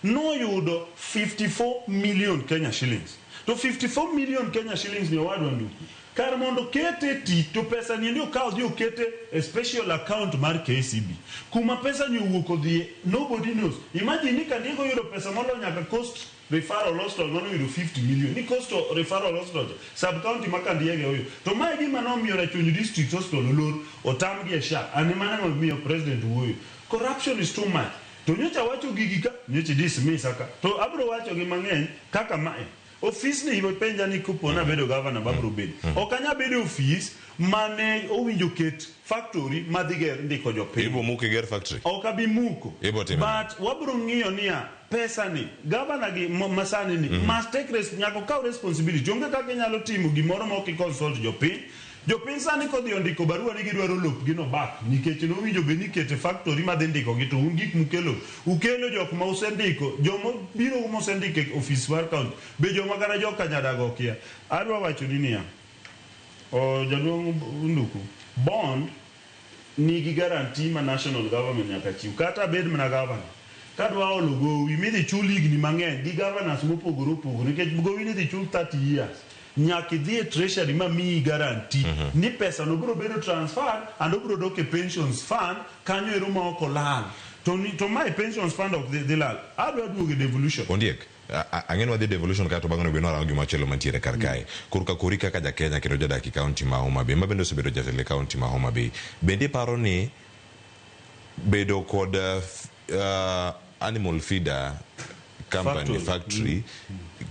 no yudo 54 million Kenya shillings to 54 million Kenya shillings ni wadwa nduku kar mondo kete ti to pesa ni ndio kawo dio kete a special account mar KCB kuma pesa ni wuoko dhie nobody knows. Imagine ni Kandiege yudo pesa molo nyaka cost referral hospital mano yudo 50 million ni cost referral hospital sub county Makandiege huyo to mae gima nomiyo Rachungi district hospital olor otamgi e SHA ani mana miyo president huyo. Corruption is too much. To nyocha wacho gigi ka nyocha dismiss aka to abro wacho gi mang'eny kaka mae office ni ibo penja ni kupona bedo governor babro bedo okanya bedo office mane owinjo ket factory madhiger ndiko jopiny ibo muke ger factory okabi muko but wabro ng'iyo niya pesa ni governor gi masani ni must take nyako kaw responsibility onge kaka nyalo timo gimoro ma ok consult jopiny sani kodhi ondiko barua ni gidwaro lop gino back nikech nowinjo be ni kete factory madhi ndiko gi to un gik ukelo jok ma usendiko jomo biro mosendike office mar county be joma gara joka nyadago kia adwa wacho ni niya jaduong' Nduku bond nigi guarantee ma national government nyaka chiw kata bed mana governor kadwa olo gowi midhi chul higni mang'eny gi governors mopogore opogore nikech gowi ni dhi chul 30 years nyaka idhi e treasury ma miyi guarantee ni pesa no biro bedo transferred and obiro dok e pensions fund kanyo ero ma ok olal to my pensions fund ok dhi lal adwa duogo e devolution Ondiek ang'eno wadhi devolution kato bang'no bino rango gima chelo mantiere kar kae kurka kori kaka ja Kenya kendo jadak e county ma Homa Bay ma bende osebedo jatelo e county ma Homa Bay bende paro ni bedo kod animal feeder company factory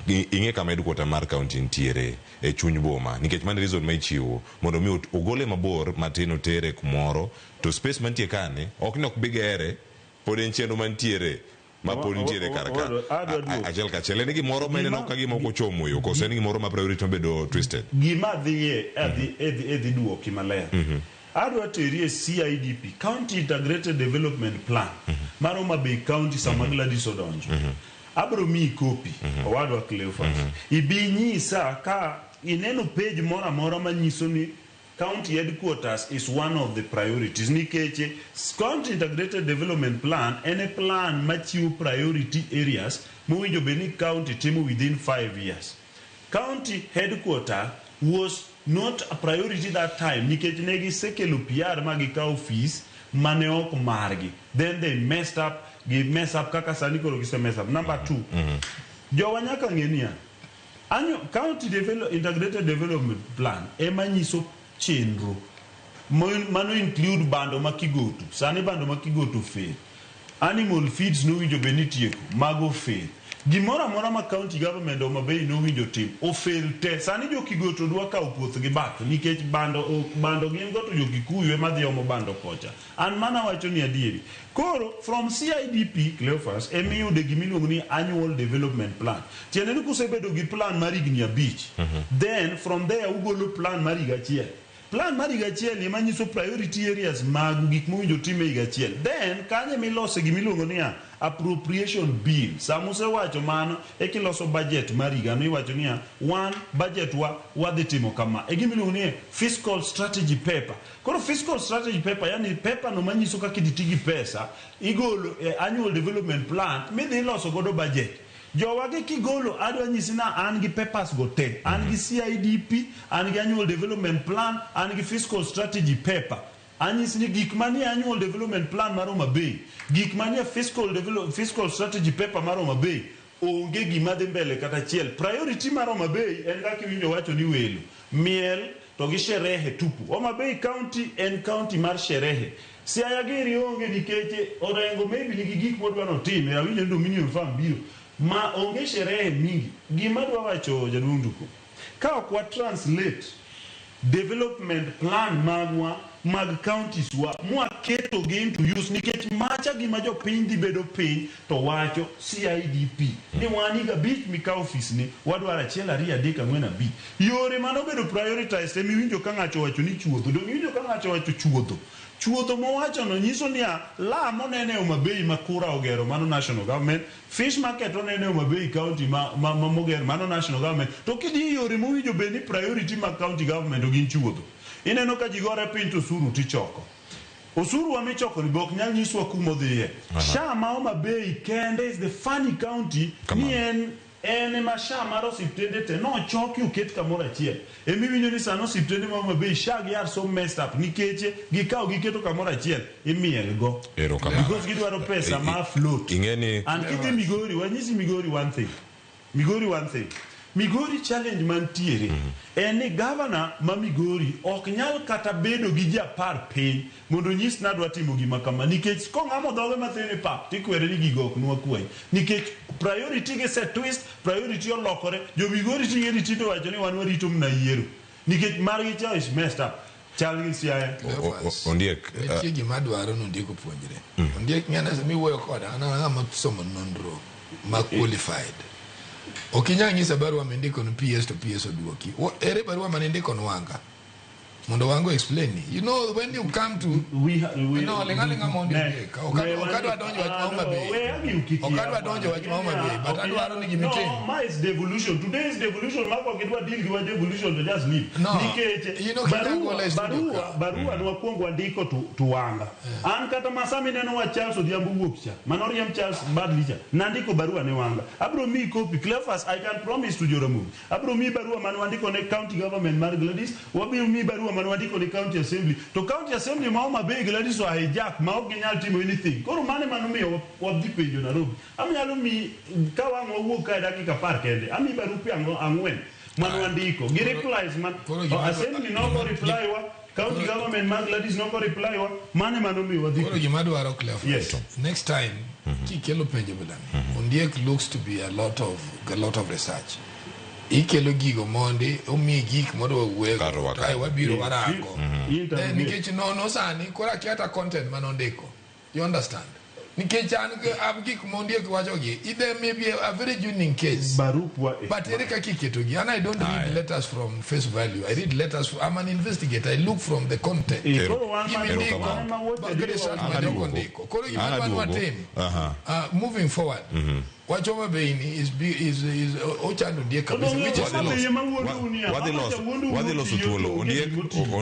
ing'e kama headquarter mar county ntiere e chuny boma nikech man reason ma ichiwo mondo mi ogole mabor matin otere kumoro to space mantie kane ok nok bigere pod en chenro mantiere ma pod ntiere kar ka achiel kachiel en gimoro ma ineno ka gima ok ochomo yo kose en gimoro ma priority bedo twisted gima dhiye edhi duoki maler adwa teri e CIDP County Integrated Development Plan mar Homa Bay County sama Gladys odonjo abro mi copy owadwa Cleophas ibi nyisa ka ineno page mora mora manyiso ni county headquarters is one of the priorities nikech County Integrated Development Plan en a plan machiwo priority areas mowinjo be ni county timo within 5 years. County headquarter was not a priority that time nikech ne gisekelo PR ma gikaw fees mane ok margi then they mess up kaka sani koro gise mess up. Number 2 jowa nyaka ng'enia County Integrated Development Plan ema nyiso chenro mano include bando makigoto sani bando makigoto fail animal feeds no winjo benitieko mago fail gimora mora ma county government Homa Bay no winjo tim o fail te sani jo kigoto dwa ka opuoth gi bath nikech bando gin goto jo kikuyu ema dhi omo bando kocha an mana wacho ni adieri koro from CIDP Cleophas emiyude gimiluongo ni annual development plan tiende ni kusebedo gi plan mar higni 5 then from there ugolo plan mar higa achiel. Plan mar higa achiel ni manyiso priority areas mag gik mowinjo time higa achiel then kanye milose gimiluongo ni appropriation bill samuse wacho mano kiloso budget mar higa no iwacho ni one budget wadhi timo kama gimiluongo ni fiscal strategy paper. Koro fiscal strategy paper yani paper no manyiso kaka iditigi pesa igolo annual development plan midhi loso godo budget. Jowage kigolo adwa nyisi na an gi papers go te an gi CIDP an gi annual development plan an gi fiscal strategy paper anyisi ni gik manie annual development plan mar Homa Bay gik manie fiscal strategy paper mar Homa Bay onge gima dhi mbele kata chiel. Priority mar Homa Bay en kaka winjo wacho ni welo miel to gi sherehe tupu. Homa Bay County en county mar sherehe Siaya Giri onge nikech Orengo maybe nigi gik modwaro timo awinjo ndo Dominion Farm biro ma onge sherehe mingi gima dwa wacho jaduong' Nduku ka ok wa translate development plan mag counties wa mwaketo gi into use nikech macha gima jo piny dhi bedo piny to wacho CIDP ni wani ga bich mika office ni wadwara achiel 2 3 4 5 yore mano bedo prioritized emiwinjo ka ng'acho wacho ni chuodho do winjo ka ng'acho wacho chuodho mowacho no nyiso ni la monene Homa Bay makura ogero mano national government fish market onene Homa Bay county mogero mano national government to kidi yore mowinjo be ni priority mag county government ogin chuodho ineno ka jigore piny to osuru tichoko osuru wa michoko ni bok nyal nyiswa kumo dhiye Shama Homa Bay kende is the funny county ni en ma Shama osiptende te no choki uket kamoro achiel emiwinjo ni sano osiptende ma Homa Bay shag yar so messed up nikeche gikaw giketo kamoro achiel imiel go because gidwaro pesa ma float ingeni and kiti Migori wanyisi Migori one thing Migori challenge mantiere en ni governor ma Migori ok nyal kata bedo gi japar piny mondo nyis nadwa timo gima kama nikech kong'amo dhoge mathini pap tikwere ni gigo ok nwa kwai nikech priority ge set twist priority olokore jo Migori ting'e ni tito wacho ni wan warito mna yiero nikech margi cha is messed up chal gi siaya Ondiek nitie gima dwaro nondiko puonjre Ondiek ng'ana sami wuoyo koda an ng'ama somo nonro ma qualified okinyal nyisa barua mindiko no PS to PS oduoki ere barua manindiko no wanga mondo wango explain ni you know when you come to no lengalenga mondi okadwa donjo wach mauma be okadwa donjo wach mauma be but adwaro ni gimitim no my is devolution today is devolution mako kidwa deal gi devolution to just leave nikech you know barua no wakuongo andiko to wanga an kata masami neno wa Charles odhiambo wuok cha manoriam Charles badlicha nandiko barua ne wanga abro mi copy Cleophas I can promise to Joramu abro mi barua man wandiko ne county government mar Gladys wabiro mi barua man wandiko ne county assembly to county assembly maoma be Gladys wa hijack ma ok nyal timo anything koro mane manomiyo wadhi penjo Nairobi amnyalo mi ka wang owuok ka dakika 10 kende ami barupe ang'wen man wandiko gi replies man assembly no go reply wa county government man Gladys no go reply wa mane manomiyo wadhi koro gima dwaro Cleophas yes. Next time kikelo penjo bilani Ondiek looks to be a lot of research ikelo gigo monde omi gik modo wego tai wabiro warango nikech no sani kora kiata content manondiko you understand nikech an gik Ondiek wachogi either maybe a very unique case but erika kiketogi and I don't read letters from face value I read letters I'm an investigator I look from the content moving forward wachoma beini is ochando die kabisa which is wadhi loso thuolo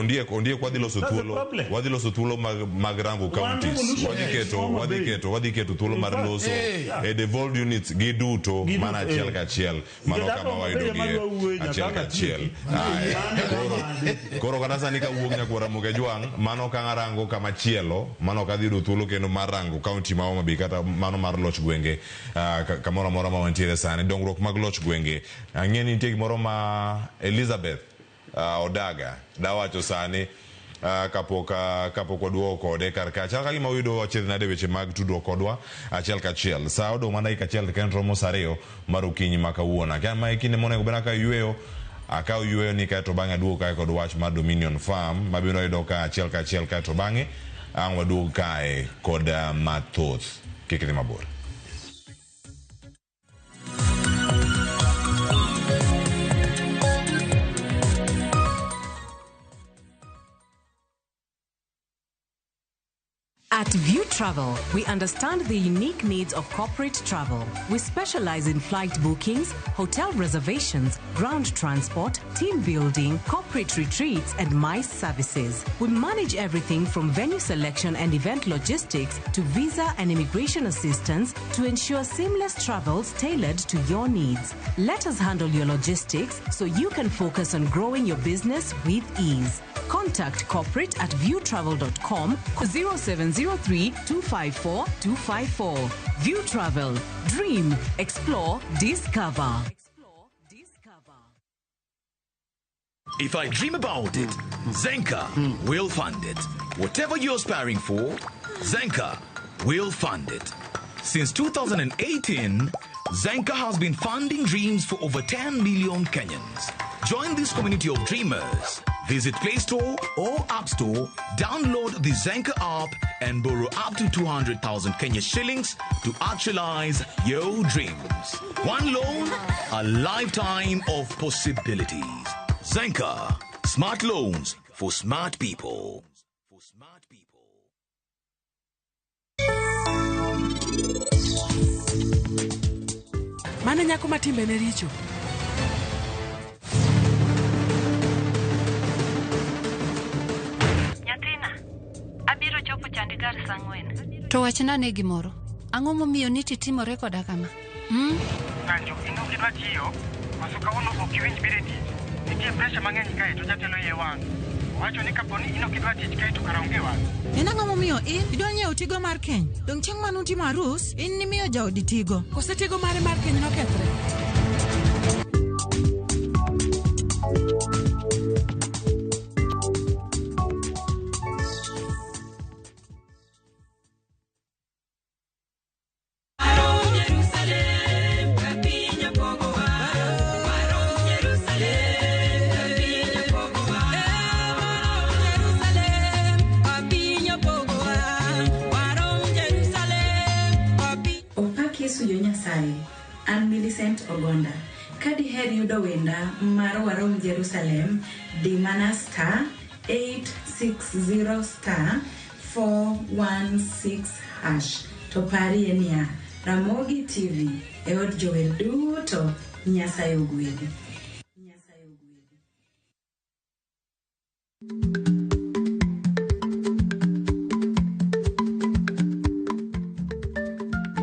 Ondiek wadhi loso thuolo mag rango counties wadhi keto thuolo mar loso e devolved units gi duto mana achiel kachiel mano kama wayudo gi achiel kachiel koro kata sani ka wuok nyakwara muke jwang mano ka rango kama chielo mano ka dhi do thuolo kendo mar rango county ma Homa Bay kata mano mar loch gwenge kamoro moro ma wantiere sani dongruok mag loch gwenge ang'e ni nitie gimoro ma Elizabeth Odaga dawacho sani kapok waduogo kode kar ka chal ka gima uyudo wachiedh nade weche mag tudruok kodwa achiel kachiel sa odong' mana dakika achiel kendo romo saa 2 mar okinyi ma kawuono ka ma kinde monego bed ka yweyo akaw yweyo ni kae to bang'e aduogo kae kod wach mar Dominion Farm mabiro yudo ka achiel kachiel kae to bang'e ang' waduogo kae kod mathoth kik idhi mabor. At View Travel, we understand the unique needs of corporate travel. We specialize in flight bookings, hotel reservations, ground transport, team building, corporate retreats, and MICE services. We manage everything from venue selection and event logistics to visa and immigration assistance to ensure seamless travels tailored to your needs. Let us handle your logistics so you can focus on growing your business with ease. Contact corporate at viewtravel.com 0703 254 254. View Travel. Dream. Explore. Discover. If I dream about it, Zenka will fund it. Whatever you're aspiring for, Zenka will fund it. Since 2018, Zenka has been funding dreams for over 10 million Kenyans. Join this community of dreamers. Visit Play Store or App Store, download the Zenka app and borrow up to 200,000 Kenya shillings to actualize your dreams. One loan, a lifetime of possibilities. Zenka, smart loans for smart people. Mano nyako matimbe ne richo. Abiro chopo Chandigarh saa 4. To wachna ne gimoro. Ang'o momiyo ni titimore koda kama? Kanjo, ino kidwa tiyo, koso kawuono ok iwinj bire tich. Nitie pressure mang'eny kae to jatelo yie wang'. Wacho ni kaponi ino kidwa tich kae to kara onge wang'. En ang'o momiyo idwa nyiewo tigo mar keny? Dong' chieng' mane utimo arus, in nimiyo jaodi tigo. Kose tigo mare mar keny nokethre? kisuyo Nyasaye. An Millicent Ogonda. Kadi her yudo wenda mar warom Jerusalem di mana star 860 star 416 hash. To pari enia Ramogi TV e od jower duto Nyasaye ogwedhi.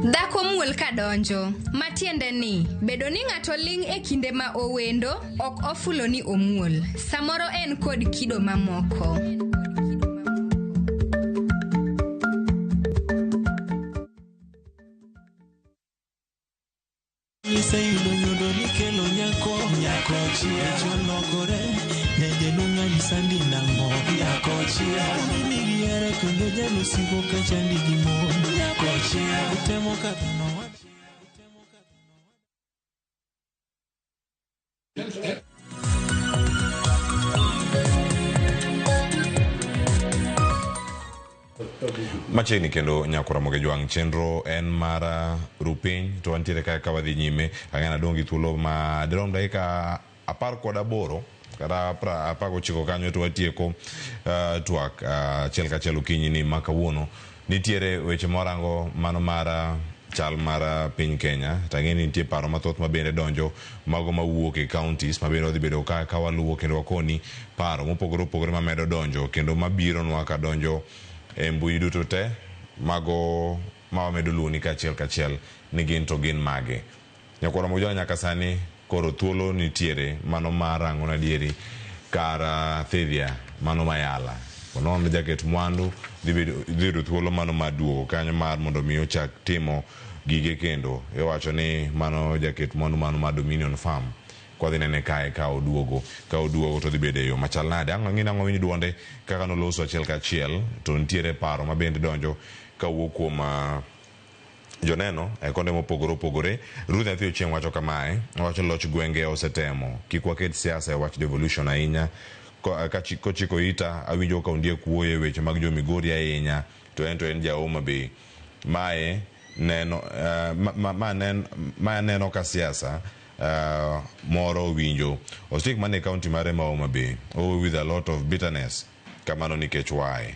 Dhako muol kadonjo, matiende ni, bedo ni ng'ato ling' e kinde ma owendo, ok ofulo ni omuol. Samoro en kod kido mamoko. Machiegni kendo nyakura moge jwang chenro en mara rupiny to antiere ka wadhi nyime ang'ena dongi thuolo ma dirom dakika 18 kata 19 kanyo to watieko twak achiel kachiel okinyi ni makawuono nitiere weche morango mano mara chal mara piny Kenya tang'eni nitie paro mathoth mabende donjo mago mawuok e counties mabende odhi bedo ka waluwo kendo wakoni paro mopogore opogore mamedo donjo kendo mabiro nwa ka donjo e mbui duto te mago mawamedo luoni kachiel ni gin to gin mage. Nyakwara mojona nyaka sani koro thuolo nitiere mano marango na dieri kara thedhia mano mayala konon jaket mwandu dhibedo thuolo mano maduogo kanyo mar mondo mi ochak timo gige kendo iwacho ni mano jaket mwandu mano ma Dominion Farm kwa dhi nene kae ka oduogo to dhi bedo yo machal nade ang'o winj duonde kaka noloso achiel kachiel to nitiere paro mabende donjo kawuok kuom joneno e konde mopogore opogore. Ruth Nyathi Ochieng' wacho kamae, wacho loch gwenge osetemo kik waket siasa e wach devolution ahinya kochiko ita awinjo ka ondiek wuoyo weche mag jo Migori ahinya to en ja Homa Bay mae neno ka siasa moro winjo ostik mane county mare ma Homa Bay with a lot of bitterness kamano nikech wae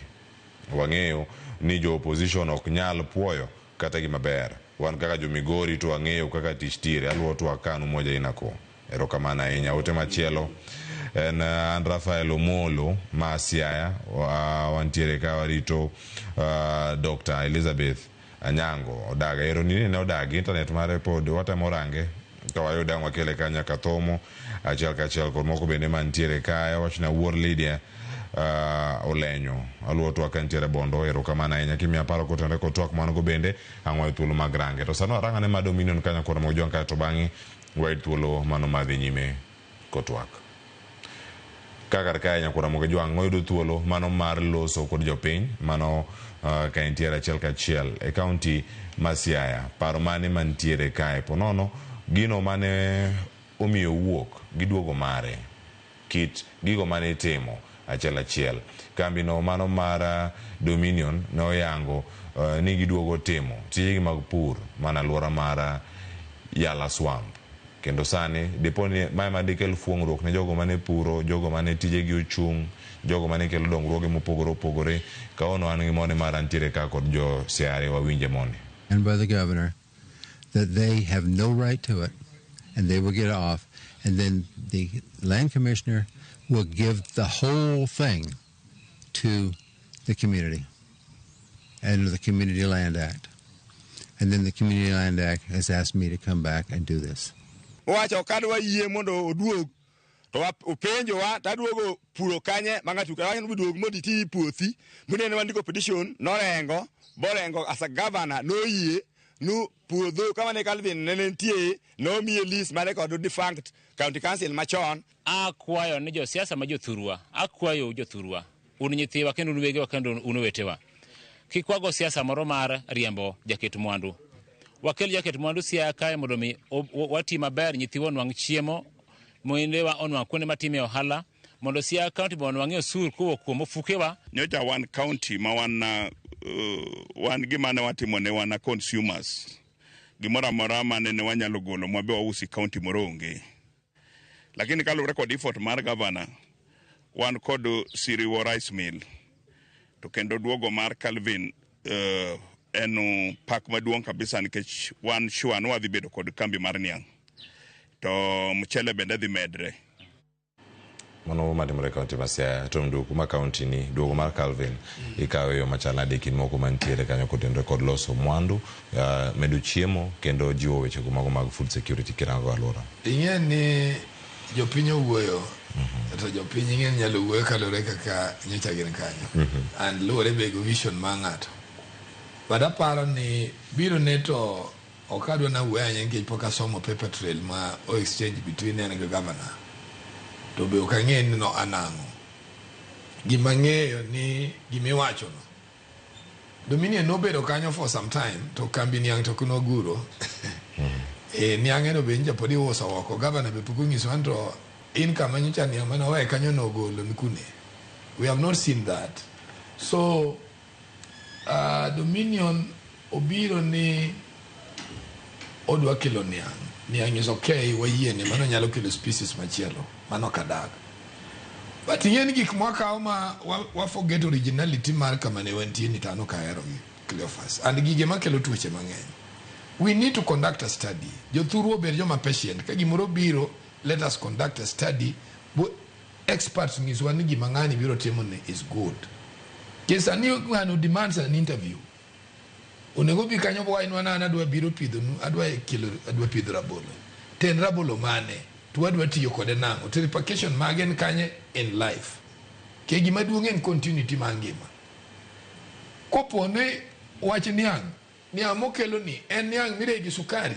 wang'eyo ni jo opposition ok nyal puoyo kata gima ber wan kaka jo Migori to wang'eyo kaka tich tire aluo to akanu moja inako erokamana ahinya. Ote machielo en Rafael Omolo ma Siaya wantiere ka warito Dr. Elizabeth Anyango odaga ero nini ne odagi internet mare pod watemo range kawayuda wakele kanya kathomo achiel kachiel kod moko bende mantiere ka wachna War Lydia Olenyo aluo to akantiere bondo erokamana ahinya kimia paro kotende ko twak man go bende ang'wa thuolo mag range to sano aranga ne ma Dominion kanya kod mojon ka to bang'i wait thuolo mano madhi nyime kotwak kakar kaya nyakura moge jwang ngoyudo thuolo mano mar loso kod jopiny mano ka entiere achiel kachiel e county ma Siaya paro mane mantiere kae ponono gino mane omiyo wuok giduogo mare kit gigo mane timo achiel kambi no mano mar Dominion no yango ni giduogo timo tijegi mag pur mana luora mara Yala Swamp kendo sani deponi mai madikel fuong'ruok ne jogo mane puro jogo mane tijegi ochung' jogo mane kelo dongruoge mopogore opogore kaono an gi mone mar antiere ka kod jo Siaya wawinje mone and by the governor that they have no right to it and they will get off and then the land commissioner will give the whole thing to the community under the Community Land Act. And then the Community Land Act has asked me to come back and do this. Wacho kadwa yie mondo oduog to openjo wa taduogo puro kanye mang'atu kanye oduog mondo ti puothi munene wandiko petition norengo borengo as a governor no yie nu puodho kama ne Calvin nene ntie no miye list mane kod defunct county council machon. Akwayo ni jo siasa ma jothurwa akwayo jothurwa un nyithiwa kendo unwege kendo unwetewa kikwago siasa moro mar riembo jaket mwandu wakel jaket mwandu Siaya kae mondo mi wati maber nyithiwa onwang' chiemo moindewa onwang' kuonde matime ohala mondo Siaya county bono wang'e osur kowuok kuom ofukewa nyocha wan county ma wan gima ne watimo ne wan consumers gimoro amora mane ne wanyalo golo mwabe wausi kaunti moro onge. Lakini kalure kod effort mar governor, wan kod Siriwo Rice Mill, to kendo duogo mar Calvin en pak maduong' kabisa nikech wan sure ni wadhi bedo kod kambi mar niang'. To mchele bende dhi medre. Mano matimore kaunti ma Siaya to nduoko ma kaunti ni duogo mar Calvin ikawe yo machana dekin moko mantiere kanyo kotenore kod loso mwandu medo chiemo kendo jiwo weche mago mag food security kirango alwora. Ing'e ni jopiny owuoyo to jopiny ing'e nyalo wuoyo kalore kaka nyocha gin kanyo and luwore be go vision ma ng'ato. But aparo ni biro ne to okadwa na wuoyo ahinya nikech pok asomo paper trail ma o exchange between and the governor. To be okang'e ni no anang'o. Gima ng'eyo ni gimiwacho no. Dominion nobedo kanyo for some time to kambi niang' to kuno guro. Niang'e no be nja podi uso oko. Governor be puku ngiso anto income anyocha niang' mano wae kanyo no golo nikune. We have not seen that. So Dominion obiro ni odwa kelo niang'. Niang' is okay wayiene mano nyalo kelo species machielo. Mano kadag. But yen gik mwaka oma wa forget originality mar kama ne wantie ni tano kaero gi Cleophas. And gige makelo tuoche mang'eny. We need to conduct a study. Jothuru ober joma patient. Ka gimoro biro, let us conduct a study. Experts ng'iswa ni gima ng'ani biro timo ni is good. Kesa ni ng'ano demands an interview. Onego bi kanyo bo inwa na adwa biro pidho nu, adwa pidho rabolo. Ten rabolo mane? To adwa tiyo kode nang'o? To repercussion magen kanye in life. Ke gima duong' en continuity mangima. Kopone wach niang' mokelo ni en niang' mire gi sukari.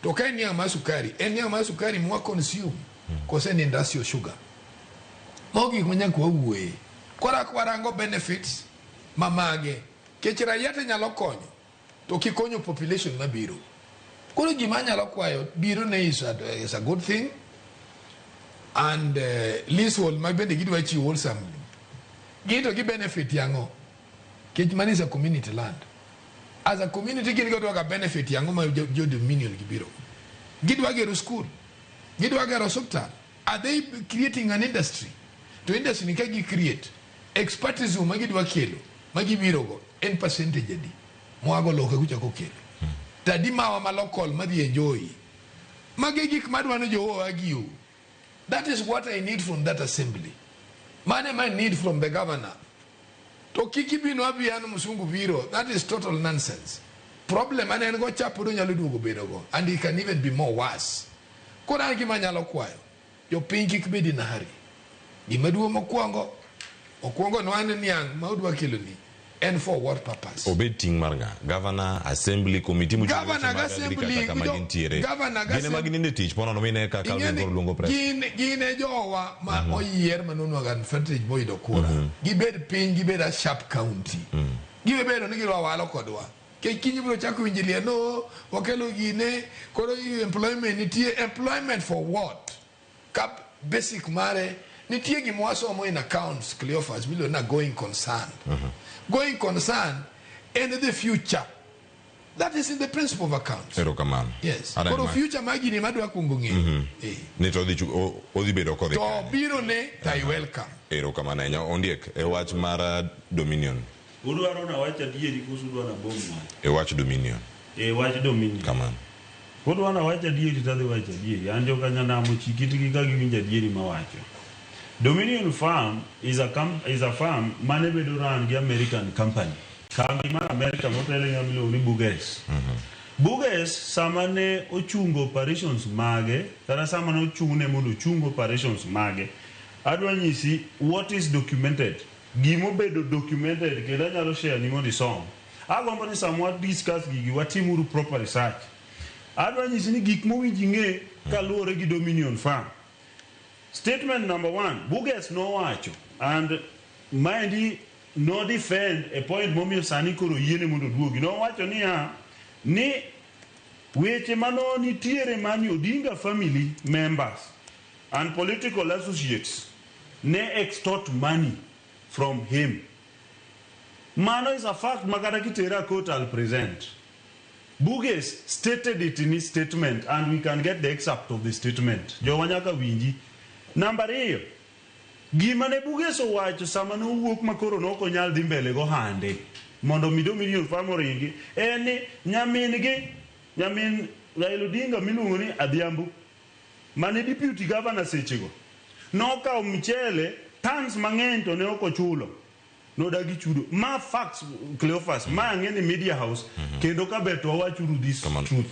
To ka niang' ma sukari, en niang' ma sukari mwa consume. Kose en industrial sugar. Mogi kunya kwa uwe. Kwarango benefits mamage. Kechira yate nyalo konyo. To kikonyo population mabiro. Koro gima nyalo kwayo biro ne is a good thing. And leasehold mabende gidwa chi wholesome. Gito gi benefit yango. Kech man is a community land. As a community gidwa ga benefit yango ma jo Dominion gibiro. Gidwa gero school. Gidwa gero hospital. Are they creating an industry? To industry ni kagi create expertise magidwa kelo magibiro go en percentage adi mwago loke kucha kokelo. Tadi mawa malokol madhi enjoy. Mage gik madwano jo agiu. That is what I need from that assembly. Mane I need from the governor. To kiki bino abiano musungu biro. That is total nonsense. Problem ane ngo chapudo nyalo duogo bedo go. And it can even be more worse. Kora gima nyalo kwayo. Yo pinki kibedi na hari. Gimaduo mokwongo no ane niang' ma udwa kelo ni. And for what purpose? Obed ting marga. Governor, Assembly, Committee, Governor, Assembly, Governor, Gine magini teach pono no mine ka Calvin kor lungo press. Gine jowa ma oyier manunu gan frontage boy do kura. Gibed piny, gibed a sharp county. Gibedo ni gilwa walo kodwa. Ke kinyi bro chako injilia no, wakelo gine, koro employment nitie employment for what? Cap basic mare nitie gimwaso mo in accounts Cleophas bilo na going concern. Going concern in the future. That is in the principle of accounts. Yes. For the future magi ni madwa kungungi. Neto odi bedo kode. To biro ne tai welcome. Ero kamana nya ondiek e wach mara Dominion. Udwaro na wacha dieri kusu udwaro bomu. E wach Dominion. E wach Dominion. Kamana. Udwaro na wacha dieri tadhi wacha dieri. Anjo kanya na muchikiti kikagi winja dieri mawacho. Dominion Farm is a farm managed around the American company. Kambi mar America motele ngamilo ni Buges. Buges samane ochungo operations mage, tara samane ochungne mondo chungo operations mage. Adwa nyisi what is documented. Gimo bedo documented kela nyalo share ni mondo isom. Agombo ni somewhat discuss gigi watimuru proper research. Adwa nyisi ni gik mowinji ng'e kaluwore gi Dominion Farm. Statement number 1, Buges no wacho, and mind no defend a point momiyo sani koro yiene mondo duogi. No wacho ni weche mano nitiere mani Odinga family members and political associates ne extort money from him. Mano is a fact makata kitera court I'll present. Buges stated it in his statement, and we can get the excerpt of the statement. Jowanyaka winji. Number 2, gimane Buges owacho sama no wuok makoro no konyal dhi mbele go hande mondo mi Dominion Farm ringi eni nyamin Raila Odinga miluongo ni Adhiambo mane deputy governor sechego nokawo mchele tons mang'eny to ne ok ochulo nodagi chudo ma facts Cleophas ma ng'eni media house kendo ka beto wawachuru this truth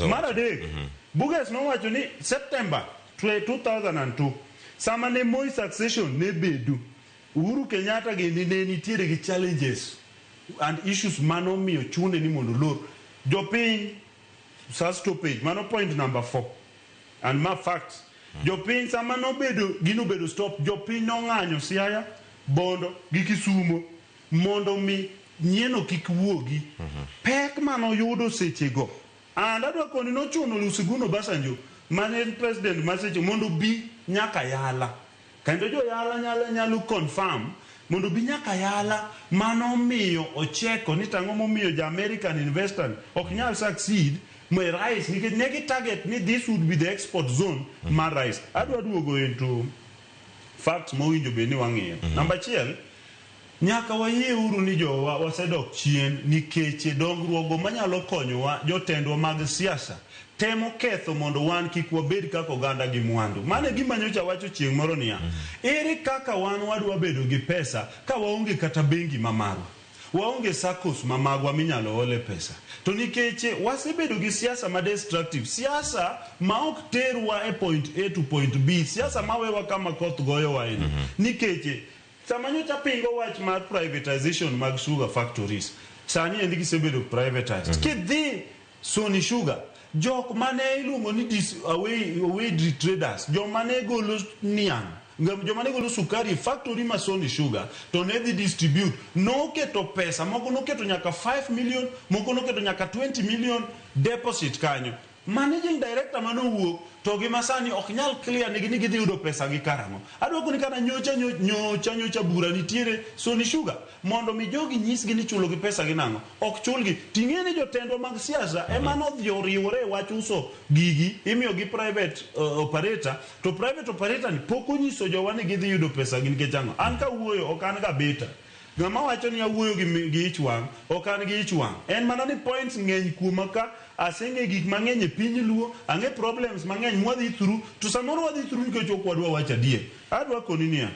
mar adek Buges nowacho ni September 2002 sama ne Moi succession ne bedu Uhuru Kenyatta gi ne nitiere gi challenges and issues manomiyo chune ni mondo lor jopiny stoppage mano point number 4 and ma facts jopiny sama nobedo stop jopiny nong'anyo Siaya Bondo gi Kisumo mondo mi nyieno kik wuogi pek manoyudo sechego and adwa koni nochuno Olusegun Obasanjo mane president maseche mondo bi nyaka Yala kendo jo Yala nyalo confirm mondo bi nyaka Yala manomiyo ocheko ni tang'o momiyo ja American investor ok nyal succeed my rice nikech negi target ni this would be the export zone mar rice. Adwa duogo into facts mowinjo be ni wang'iyo. Number 1, nyaka wayie uru ni jowa wasedok chien nikech dongruogo manyalo konyowa jotendwa mag siasa temo ketho mondo wan kik wabed kaka oganda gi mwandu. Mane gima nyocha wacho chieng' moro niya, ere kaka wan wadwa bedo gi pesa ka waonge kata bengi mamarwa, waonge SACCOs mamagwa minyalo ole pesa. To nikeche wasebedo gi siasa ma destructive, siasa ma ok terwa e point A to point B, siasa ma wewa kama koth goyo wa eni. Nikeche sama nyocha pingo wach mar privatization mag sugar factories, sani endi gisebedo privatized. Kidhi Sony Sugar, jok mane iluongo ni away traders, jok mane golo niang, joma ne golo sukari factory ma Sony Sugar to ne dhi distribute noketo pesa moko noketo nyaka 5 million moko noketo nyaka 20 million deposit kanyo. Managing director manowuok to gi masani ok nyal clear ni gidhi yudo pesa gi karang'o. Adwoko ni kana nyocha bura nitiere Sony Sugar mondo mi jogi nyisgi ni chulo gi pesa gi nang'o ok chulgi. Ting'eni jotendwa mag siasa ema nodhi oriwore wach uso gigi imiyo gi private operator, to private operator ni pok onyiso jowa ni gidhi yudo pesa gi nikech ang'o. An ka wuoyo ok an ga beta gama wacho ni awuoyo gi ich wang' ok an gi ich wang', en mana ni points ng'eny kuoma ka asenge gik mang'eny e piny luo, ang'e problems mang'eny mwadhi through, to samoro wadhi through nikech ok wadwa wacho adier. Adwa koni niya,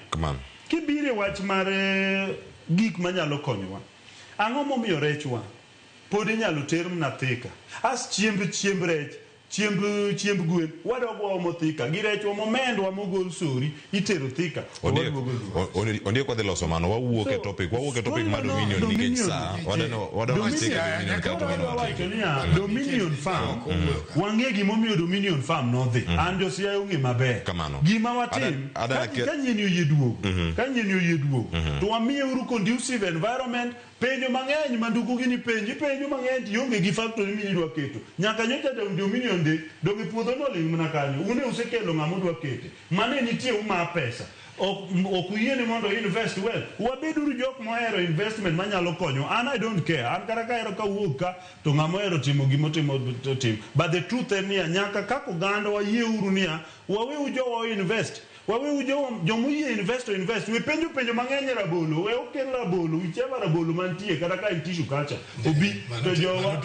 kibire wach mar gik manyalo konyowa, ang'o momiyo rechwa pod inyalo ter mna Thika as chiemb rech, chiemb gwen wadogwa omo Thika gi rechwa momendwa mogol Sori itero Thika. Ondiek wadhi loso mano, wawuok e topic mar Dominion nikech saa Dominion Farm wang'e gimomiyo Dominion Farm nodhi, an josiaya ong'e maber gima watim ka nyieni oyie duogo to wamiye uru conducive environment. Penjo mang'eny manduku gini penjo mang'eny tionge gi factory midwa keto nyaka nyocha Dominion de dogi puodho noling mana kanyo une usekelo ng'ama udwa kete mane nitie uma pesa ok uyiene mondo invest well. Wabeduru jok mohero investment manyalo konyo. An I don't care, an kata kahero ka wuok ka to ng'ama ohero timo gimotimo tim, but the truth en niya nyaka kako oganda wayie uru niya waweu jowa invest, waweu jomoyie invest we penjo mang'eny rabolo we okel rabolo wicheva rabolo mantie kata ka en tissue culture obi to jowa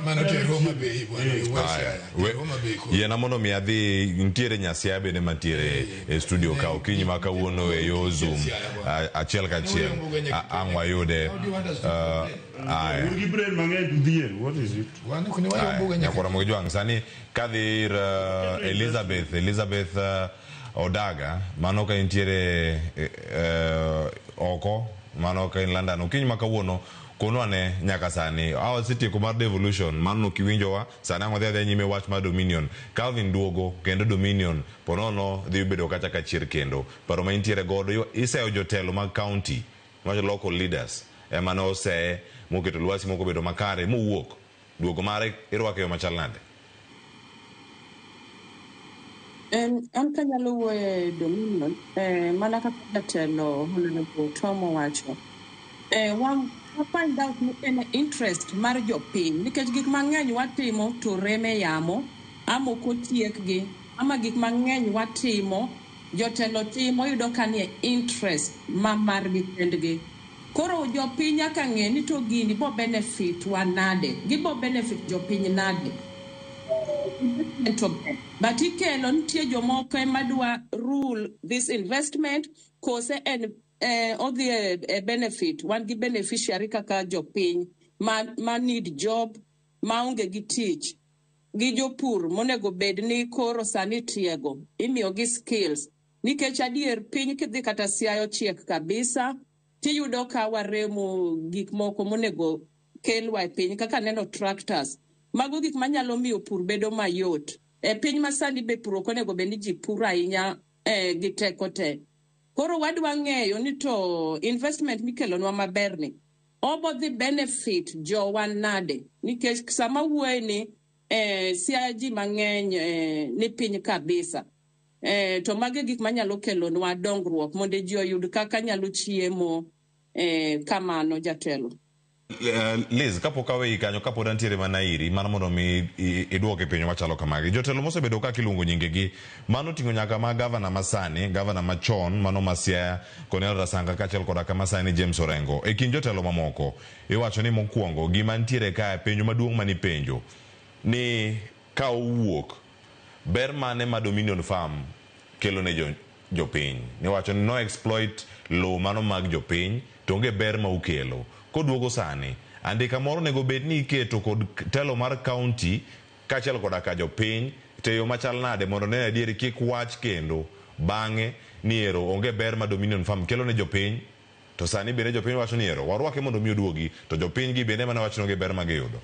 yena mono mi adhi ntiere Nyasia bende mantiere e studio ka okinyi ma kawuono e yo Zoom achiel kachiel ang' wayude what is it nyakora mo jwang' sani kadhir Elizabeth Odaga mano ka intiere oko mano ka in London okinyi ma kawuono kono ane nyaka sani awasetieko mar devolution mano kiwinjowa sani ang' wadhi nyime wach mar Dominion. Calvin duogo kendo Dominion ponono dhi bedo kacha kachier kendo paro ma intiere godo iseyo jotelo mag county mag local leaders ema no ose moketo lwasi moko bedo makare mowuok duogo mare irwako yo machal nade. An kanyalo wuoyo Dominion mana kaka jatelo Honorable Tom wacho find out an interest mar jopiny nikech gik mang'eny watimo to reme yamo amoko tiekgi ama gik mang'eny watimo jotelo timo yudo ka nie interest margi kendgi. Koro jopiny nyaka ng'e ni to gini bo benefit wa nade, gibo benefit jopiny nade. But ikelo nitie jomoko ema dwa rule this investment kose en odhi a benefit, wan gi beneficiary kaka jopiny ma need job, ma onge gi tich, gi jopur monego bed ni koro sani tiego, imiyo gi skills. Nikech adier piny kidhi kata siayo chiek kabisa, tiyudo ka waremo gik moko monego kelwa e piny kaka neno tractors. Mago gik manyalo miyo pur bedo mayot. E piny masani be pur okonego bed ni ji puro ahinya gi teko te. Koro wadwa ng'eyo ni to investment mikelonwa maberni obo dhi benefit jowa nade, nikech sama wuoye ni siaya ji mang'eny ni piny kabisa. To mage gik manyalo kelonwa dongruok mondo ji oyud kaka nyalo chiemo kamano jatelo. Liz, kapok aweyi kanyo kapod antiere mana iri mana mondo mi iduoke piny machalo kamagi. Jotelo mosebedo ka kilungo nyingegi mano ting'o nyaka ma gavana masani, gavana machon mano ma Siaya Cornel Rasanga kaachiel koda ka masani James Orengo. E kind jotelo mamoko iwacho ni mokwongo gima ntiere ka penjo maduong' mani penjo ni ka owuok ber mane ma Dominion Farm kelo ne jopiny. Niwacho ni no exploit low mano mag jopiny to onge ber ma ukelo. Koduogo sani andika moro nego bed ni iketo kod telo mar county kaachiel koda ka jopiny teyo machal nade mondo ne adieri kik wach kendo bang'e ni ero onge ber ma Dominion Farm kelo ne jopiny, to sani bende jopiny wacho ni ero warwake mondo mi oduogi, to jopiny gi bende mana wacho ni onge ber ma giyudo.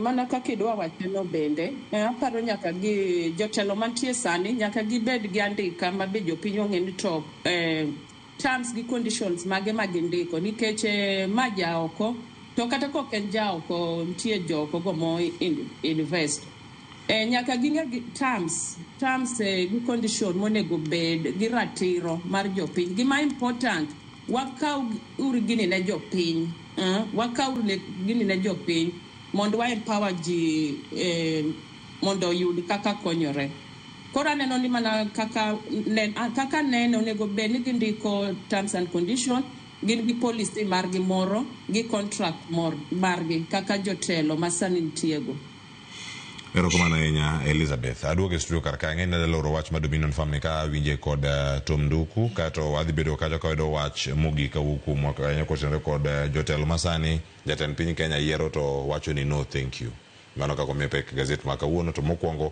Mana kaka idwa wacheno bende aparo nyaka gi jotelo mantie sani nyaka gibed gi andika ma be jopiny ong'e ni to terms gi conditions mage ma gindiko, nikech ma jaoko to kata kok en jaoko nitie joko go mo invest nyaka ging'e gi terms gi condition monego bed gi ratiro mar jopiny. Gima important wakaw uri gini ne jopiny, wakaw gini ne jopiny mondo wa empower ji mondo yud kaka konyore. Kora neno ni mana kaka neno onego bed ni gindiko terms and conditions, gin gi policy margi moro gi contract margi kaka jotelo masani ntiego. Erokamano ahinya Elizabeth. Aduogo e studio kar ka ng'e ne loro wach ma Dominion Farm ni ka winje kod Tom Nduku kato adhi bedo kacho kawdo wach mogik kawuok kuom kanyo kotenore kod jotelo masani. Jatend piny Kenya yiero to wacho ni no thank you. Mano kako me pek gazet ma kawuono to mokwongo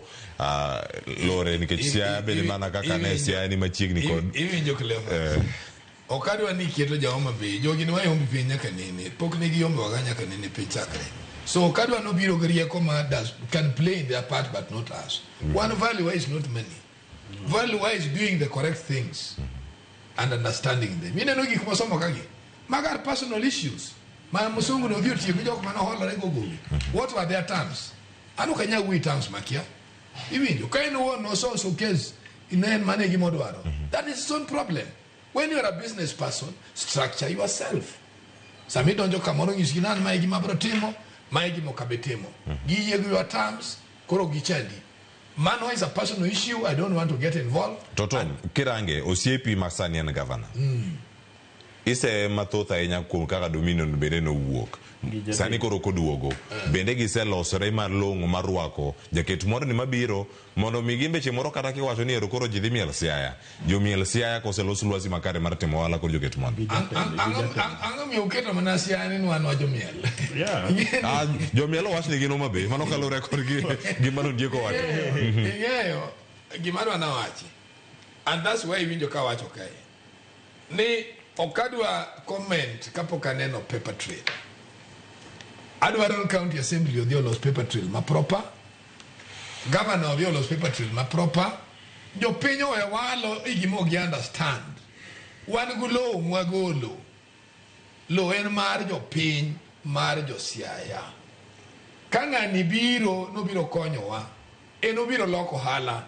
lore nikech Siaya bende mana kaka ne Siaya ni machiegni kod iwinjo Clever. Okadwa ni keto jawoma be jogi ni wayombi piny nyaka nene pok ne giyombe waga nyaka nene piny chakre. So Kadwa no biro grieko ma can play their part but not us. One value is not money. Value is doing the correct things and understanding them. Mine no gik mosomo kagi. Magar personal issues. Ma musungu no beauty kujoko mana hola rego go. What were their terms? Anu kanya wi terms makia. Even kind of no so case in end manage modwaro. That is its own problem. When you are a business person, structure yourself. Sami donjo kamoro ngisinan ma igima brotimo, ma igimo kabetemo. Giye your terms, koro gichendi. Mano is a personal issue. I don't want to get involved. Totom, kirange osiepi masani en governor. Ise mathoth ahinya kuom kaka Dominion bende no wuok. Sani koro koduogo bende giselosore mar long'o mar rwako jaket moro ni mabiro mondo mi gimbe che moro kata kiwacho ni ero koro ji dhi miel Siaya. Jomiel Siaya koselos lwasi makare mar timo ohala kod joket moro. Ang'o mi uketo mana Siaya ni wan jomiel? Jomiel owach ni gin Homa Bay, mano kalure kod gima nondieko wacho. Ing'eyo gima adwa nawachi. And that's why winjo ka wacho kae. Ni okadwa comment kapok aneno paper trail. Adwaro County Assembly odhi olos paper trail ma proper. Governor odhi olos paper trail ma proper. Jopiny owe walo igimo gi understand. Wan gu lowo mwagolo. Lowo en mar jopiny mar josiaya. Ka ng'ani biro nobiro konyowa. En obiro loko ohala.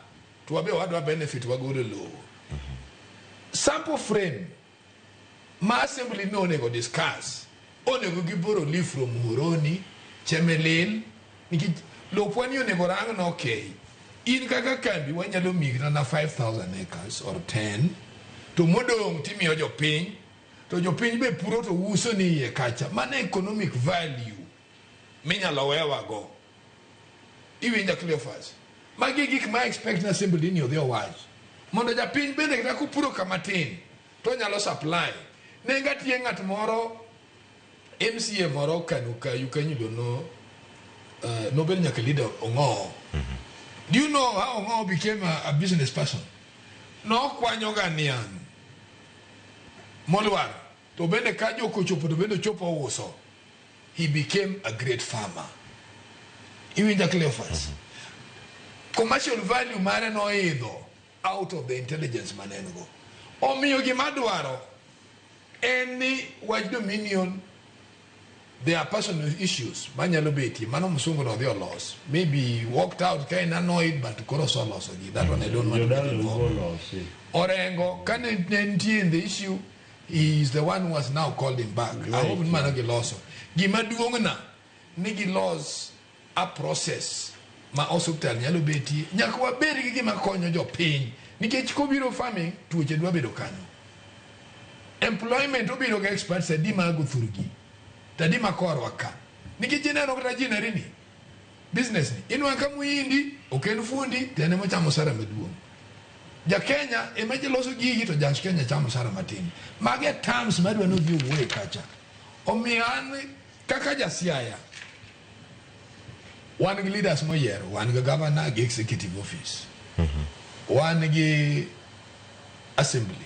To wabe wadwa benefit wagolo lowo. Sample frame ma assembly no nego discuss onego giboro leave from Muhoroni Chemelil niki lopwani onego rang no okay in kaka kambi wanyalo migra na 5,000 acres or 10 to modong timiyo jopiny to jopiny be puro to uso ni iye kacha mana economic value minyalo wewa go iwinja Cleophas magi gik ma expect na assembly ni odhi owach mondo japiny bende kata kupuro kamatin to nyalo supply nenga tie ng'at moro MCA moro kanuka yukanyudo no bel nyaka leader Ongo. Do you know how Ongo became a business person? No kwanyo ganian molwar to bende kajo kochopo to bende chopo uso. He became a great farmer. Iwinja Cleophas. Commercial value mare no idho out of the intelligence manengo. Omiyo gimadwaro any wide dominion there are personal issues manyalo beti mano musungu no the loss maybe walked out kind annoyed but koro so loss that one I don't want to get involved. Orengo can in the issue he is the one who has now called him back. I hope man get loss gima duongna nigi loss a process ma hospital nyalo beti nyakwa beri gi gima konyo jo piny nikech kobiro farming tuoche dwa bedo kanyo employment obiro ga experts adima go thurgi tadima korwa ka nikech neno kata jineri ni business ni inwa kama indi oken fundi tene mo chamo sara maduong ja Kenya emeje loso gigi to ja Kenya chamo sara matin mage terms madwa no view way kacha omian kaka ja Siaya one leaders mo yero one governor gi executive office one gi assembly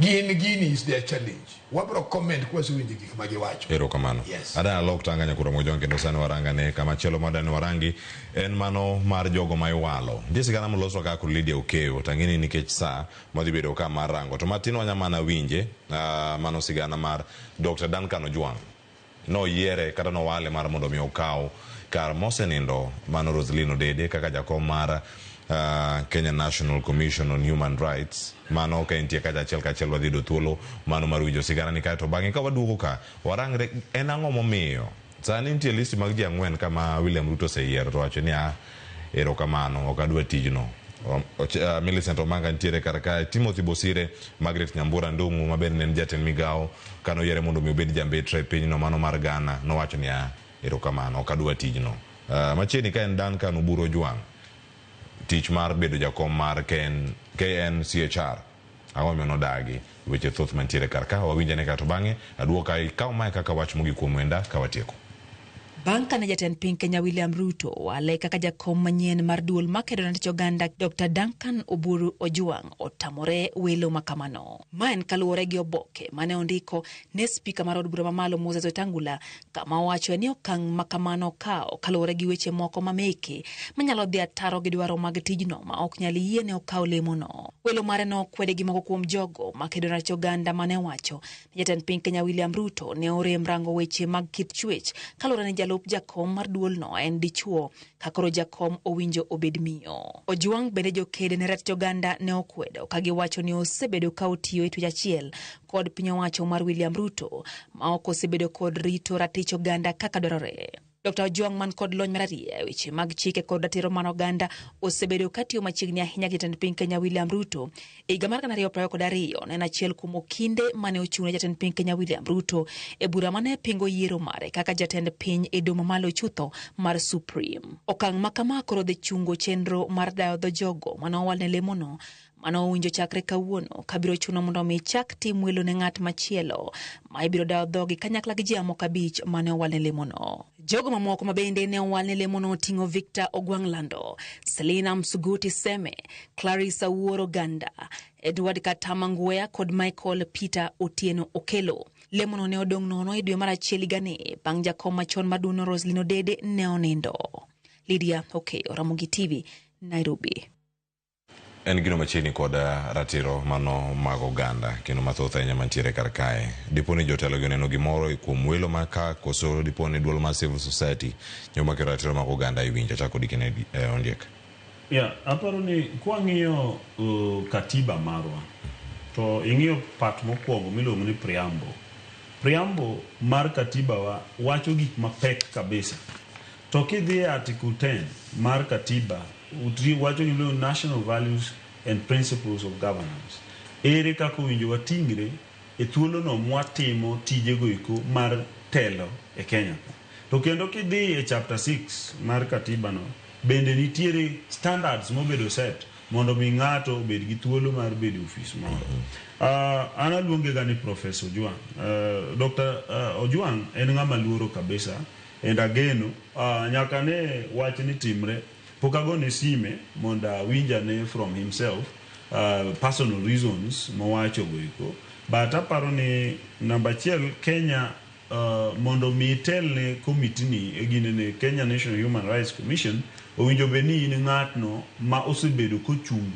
Gini is their challenge. Wabro comment kwa suwinji kikimagi wacho. Ero kamano. Yes. Ada alok tanganya kura mojonge no sani waranga ne kama chelo madani warangi en mano mar jogo ma iwalo. Jesi kana mloso ka kulidia ukeo tangini nikech saa mwadhi bedo ka marango. Tomatino wanyamana winje mano sigana mar Dr. Duncan Ojuang. No yere kata no wale mar mondo miyo ukao kar mosenindo mano Rosalino Dede kaka jakom mar Kenya National Commission on Human Rights mano ka intie kaja chel wadhi do thuolo mano marujo sigana ni kato bangi ka waduogo ka warangre en ang'o momiyo sani nitie listi mag ji ang'wen kama William Ruto oseyiero to wacho ni ero kamano ok adwa tijno Millicent Omanga ntiere karaka Timothy Bosire Margaret Nyambura Ndung'u maber ne jatend migawo kano yere mondo mi obed jambetre pinyno mano mar Ghana no wacho ni ero kamano ok adwa tijno machiegni ka en Duncan Oburu Ojwang tich mar bedo jakom mar KNCHR awome no dagi weche thoth mantiere karka wawinjane kato bange aduoka ikaw mae kaka wach mogi kuom wenda kawatieko Banka na jatend piny Kenya William Ruto wale kaka jakom manyien mar duol makedo na Uganda Dr. Duncan Oburu Ojwang otamore welo makamano. Maen kaluwore gi oboke mane ondiko ne spika mar od bura mamalo Moses Wetangula kama wacho ni okang' makamano kao kaluwore gi weche moko mameke manyalo dhi ataro gi dwaro mag tijno ma ok nyal yiene okaw lemono. Welo mare no kwede gi moko kuom jogo makedo na Uganda mane wacho jatend piny Kenya William Ruto ne orem rango weche mag kit chwech kaluwore ni jalup jakom mar duol no en dichuo kakoro jakom owinjo obed miyo. Ojwang bende jokede ne rat Uganda ne okwedo kagi wacho ni osebedo ka otiyo e tich achiel kod piny owacho mar William Ruto ma ok osebedo kod rito ratich Uganda kaka dwarore. Dr. Ojwang man kod lony mararie weche mag chike kod ratiro man Uganda osebedo katiyo machiegni ahinya gi jatend piny Kenya William Ruto e higa mar 2022 ne en achiel kuom okinde mane ochune jatend piny Kenya William Ruto e bura mane pingo yiero mare kaka jatend piny e domo malo chutho mar Supreme. Okang' makama koro dhi chungo chenro mar dayo dho jogo mane owalne lemono mano winjo chakre kawuono kabiro chuno mondo mi chak tim welo ne ng'at machielo ma ibiro dayo dhogi kanyakla gi ji amoko 5 mane owalne lemono. Jogo mamoko mabende ne owalne lemono tingo Victor Ogwanglando, Selina Msuguti Seme, Clarissa Wuoro Ganda, Edward Katamangwea kod Michael Peter Otieno Okelo. Lemono ne odong' nono e dwe mar achiel higani bang' jakom machon maduno Rosalino Dede ne onindo. Lydia Okeyo, Ramogi TV, Nairobi. En gino machiegni kod ratiro mano mag Uganda kendo mathoth ahinya mantiere kar kae. Diponi jotelo gi neno gimoro kuom welo ma ka koso diponi duol mar civil society nyoma kero ratiro mag Uganda iwinja chako dikene ondiek. Aparo ni kwang'iyo katiba marwa to ing'iyo part mokwongo miluongo ni preamble mar katiba wa wacho gik mapek kabisa. To kidhi e article 10 mar katiba wacho ni national values and principles of governance. Ere kaka owinjo watingre e thuolo no mwatimo tijego eko mar telo e Kenya. To kendo kidhi e chapter 6 mar katiba no bende nitiere standards mobedo set mondo mi ng'ato obed gi thuolo mar bedo ofis moro. An aluonge ga ni Professor Ojwang. Dr. Ojwang en ng'ama luoro kabisa and ageno nyaka ne wach ni timre pok agone sime mondo awinjane from himself personal reasons mowacho goeko, but aparo ni namba achiel Kenya mondo mi telne committee ni eginene Kenya National Human Rights Commission owinjo beni in ng'atno ma osebedo kochung'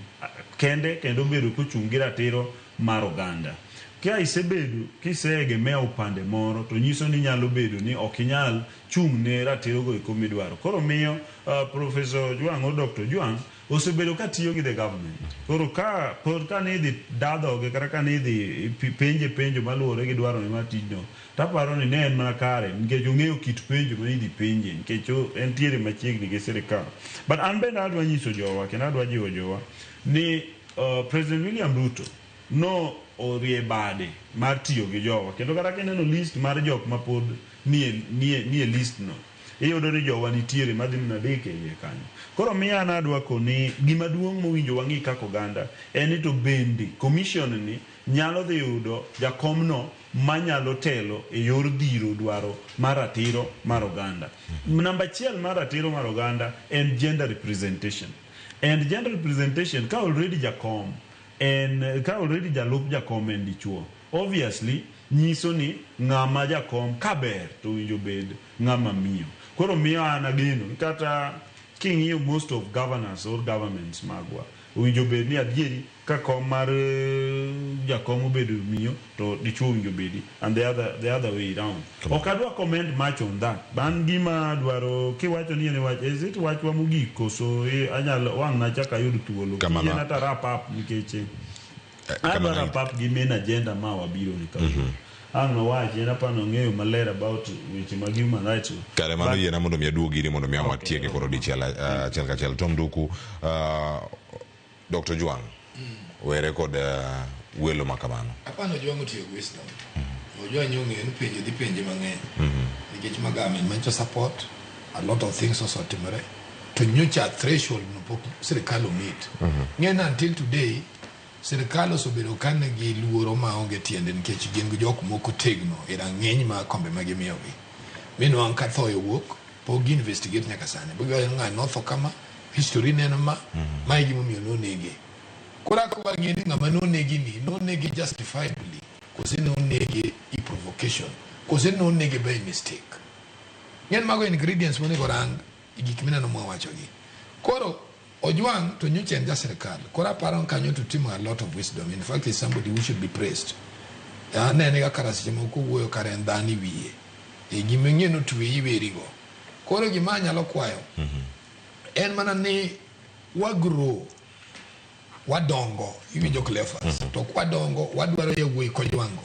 kende kendo bedo kochung' gi ratiro mar oganda. Kia isebedo kiseegemea upande moro to nyiso ni nyalo bedo ni ok inyal chung' ne ratiro go eko midwaro. Koro miyo Professor Ojwang o Dr. Ojwang osebedo katiyo gi the government. Koro ka ne idhi dadhoge kata ka ne idhi penjo maluwore gi dwaro mar tijno, taparo ni ne en mana kare nikech ong'eyo kit penjo ma idhi penje nikech entiere machiegni gi sirikal. But an bende adwa nyiso jowa kendo adwa jiwo jowa ni President William Ruto no orie bade mar tiyo gi jowa kendo kata kineno list mar jok ma pod nie list no iyudo ni jowa nitiere madhi nadek e iye kanyo. Koro miya an adwa koni gima duong' mowinjo wang'i kaka oganda en ni to bende commission ni nyalo dhi yudo jakomno manyalo telo e yor dhiro dwaro mar ratiro mar oganda. Namba achiel mar ratiro mar oganda en gender representation, and gender representation ka already jakom en ka already jalup jakom en dichuo, obviously nyiso ni ng'ama jakom kaber to winjo bed ng'ama miyo. Koro miyo an ageno kata king'iyo most of governors or governments magwa winjo bed ni adieri ka kom mar jakom obedo miyo to dichuo winjo bedi and the other way around. Ok adwa comment much on that. Ban gima dwaro kiwacho ni wach is it wachwa mogik koso anyalo wang' na chaka yud thuolo kiyena ata wrap up nikech adwa wrap up gi main agenda ma wabiro ni kawuono. Ang no wach en apano ng'eyo maler about weche mag human rights. Kare mano yena mondo mi aduogi ni mondo mi awatieke koro dichiel achiel kachiel. Tom Duku, Dr. Ojwang were kod welo makamano. Apano Ojwang otiyo gi wisdom. Ojwang nyong'e en penjo dhi penje mang'eny nikech magamen mancho support a lot of things also timore to nyocha threshold no pok sirikal omit. Ng'eny until today sirikal osebedo kane gi luoro ma onge tiende nikech gin gi jok moko tegno e rang'eny ma kombe ma gimiyogi. Minwang' ka tho owuok pok gi investigate nyaka sani. Bugo ng'ano notho kama history neno ma mai gimomiyo nonege. Kora ko wang'eni ng'ama nonegi ni nonegi justifiably kose nonege i provocation kose nonege by mistake. Ng'en mago ingredients monego rang gik mineno mwawachogi. Koro Ojwang to nyocha en jasirikal. Kora paro kanyo to timo a lot of wisdom. In fact, he's somebody who should be praised. Nene ga karasiche moko wuoyo kare en dhani wiye. E gimeng'e no tuwe iwerigo. Koro gima nyalo kwayo. En mana ni wagro wadongo iwinjo Cleophas. To kwadongo wadwaro yawuoyi kojwango.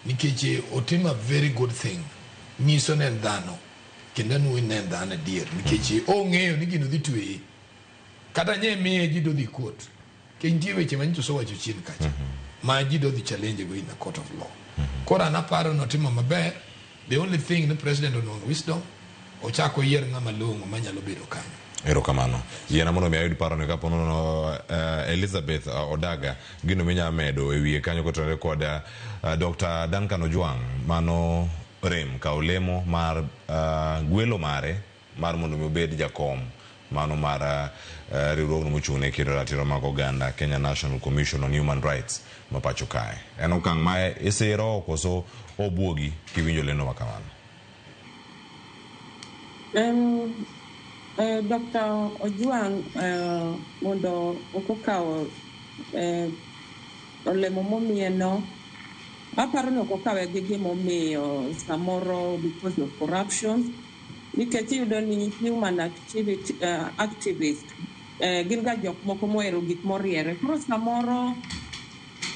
Nikech otimo a very good thing. Nyiso ne dhano. Kendo nuwe ne dhano adier. Nikech ong'eyo ni gino dhi tuwe. Kata nye miye jido dhi court. Kentie weche manyicho so wacho chien kacha. Ma jido dhi challenge go in the court of law. Kora naparo notimo maber. The only thing the president on wisdom ochako yier ng'ama longo manyalo bedo kanyo. Erokamano. Yena mondo mi ayud paro ne kapono Elizabeth Odaga gino minya medo e wiye kanyo kotore kod Dr. Duncan Ojwang mano rem ka olemo mar gwelo mare mar mondo mi obed jakom mano mar riwruogno mochung'ne kedo ratiro mag oganda Kenya National Commission on Human Rights ma pacho kae. En okang' ma isiro koso obuogi kiwinjo leno makamano. Dr. Ojwang mondo okokawo olemo momieno aparo ni okokawe gi gimomiyo samoro because of corruption nikech iyudo ni human activist gin ga jok moko mohero gik moriere koro samoro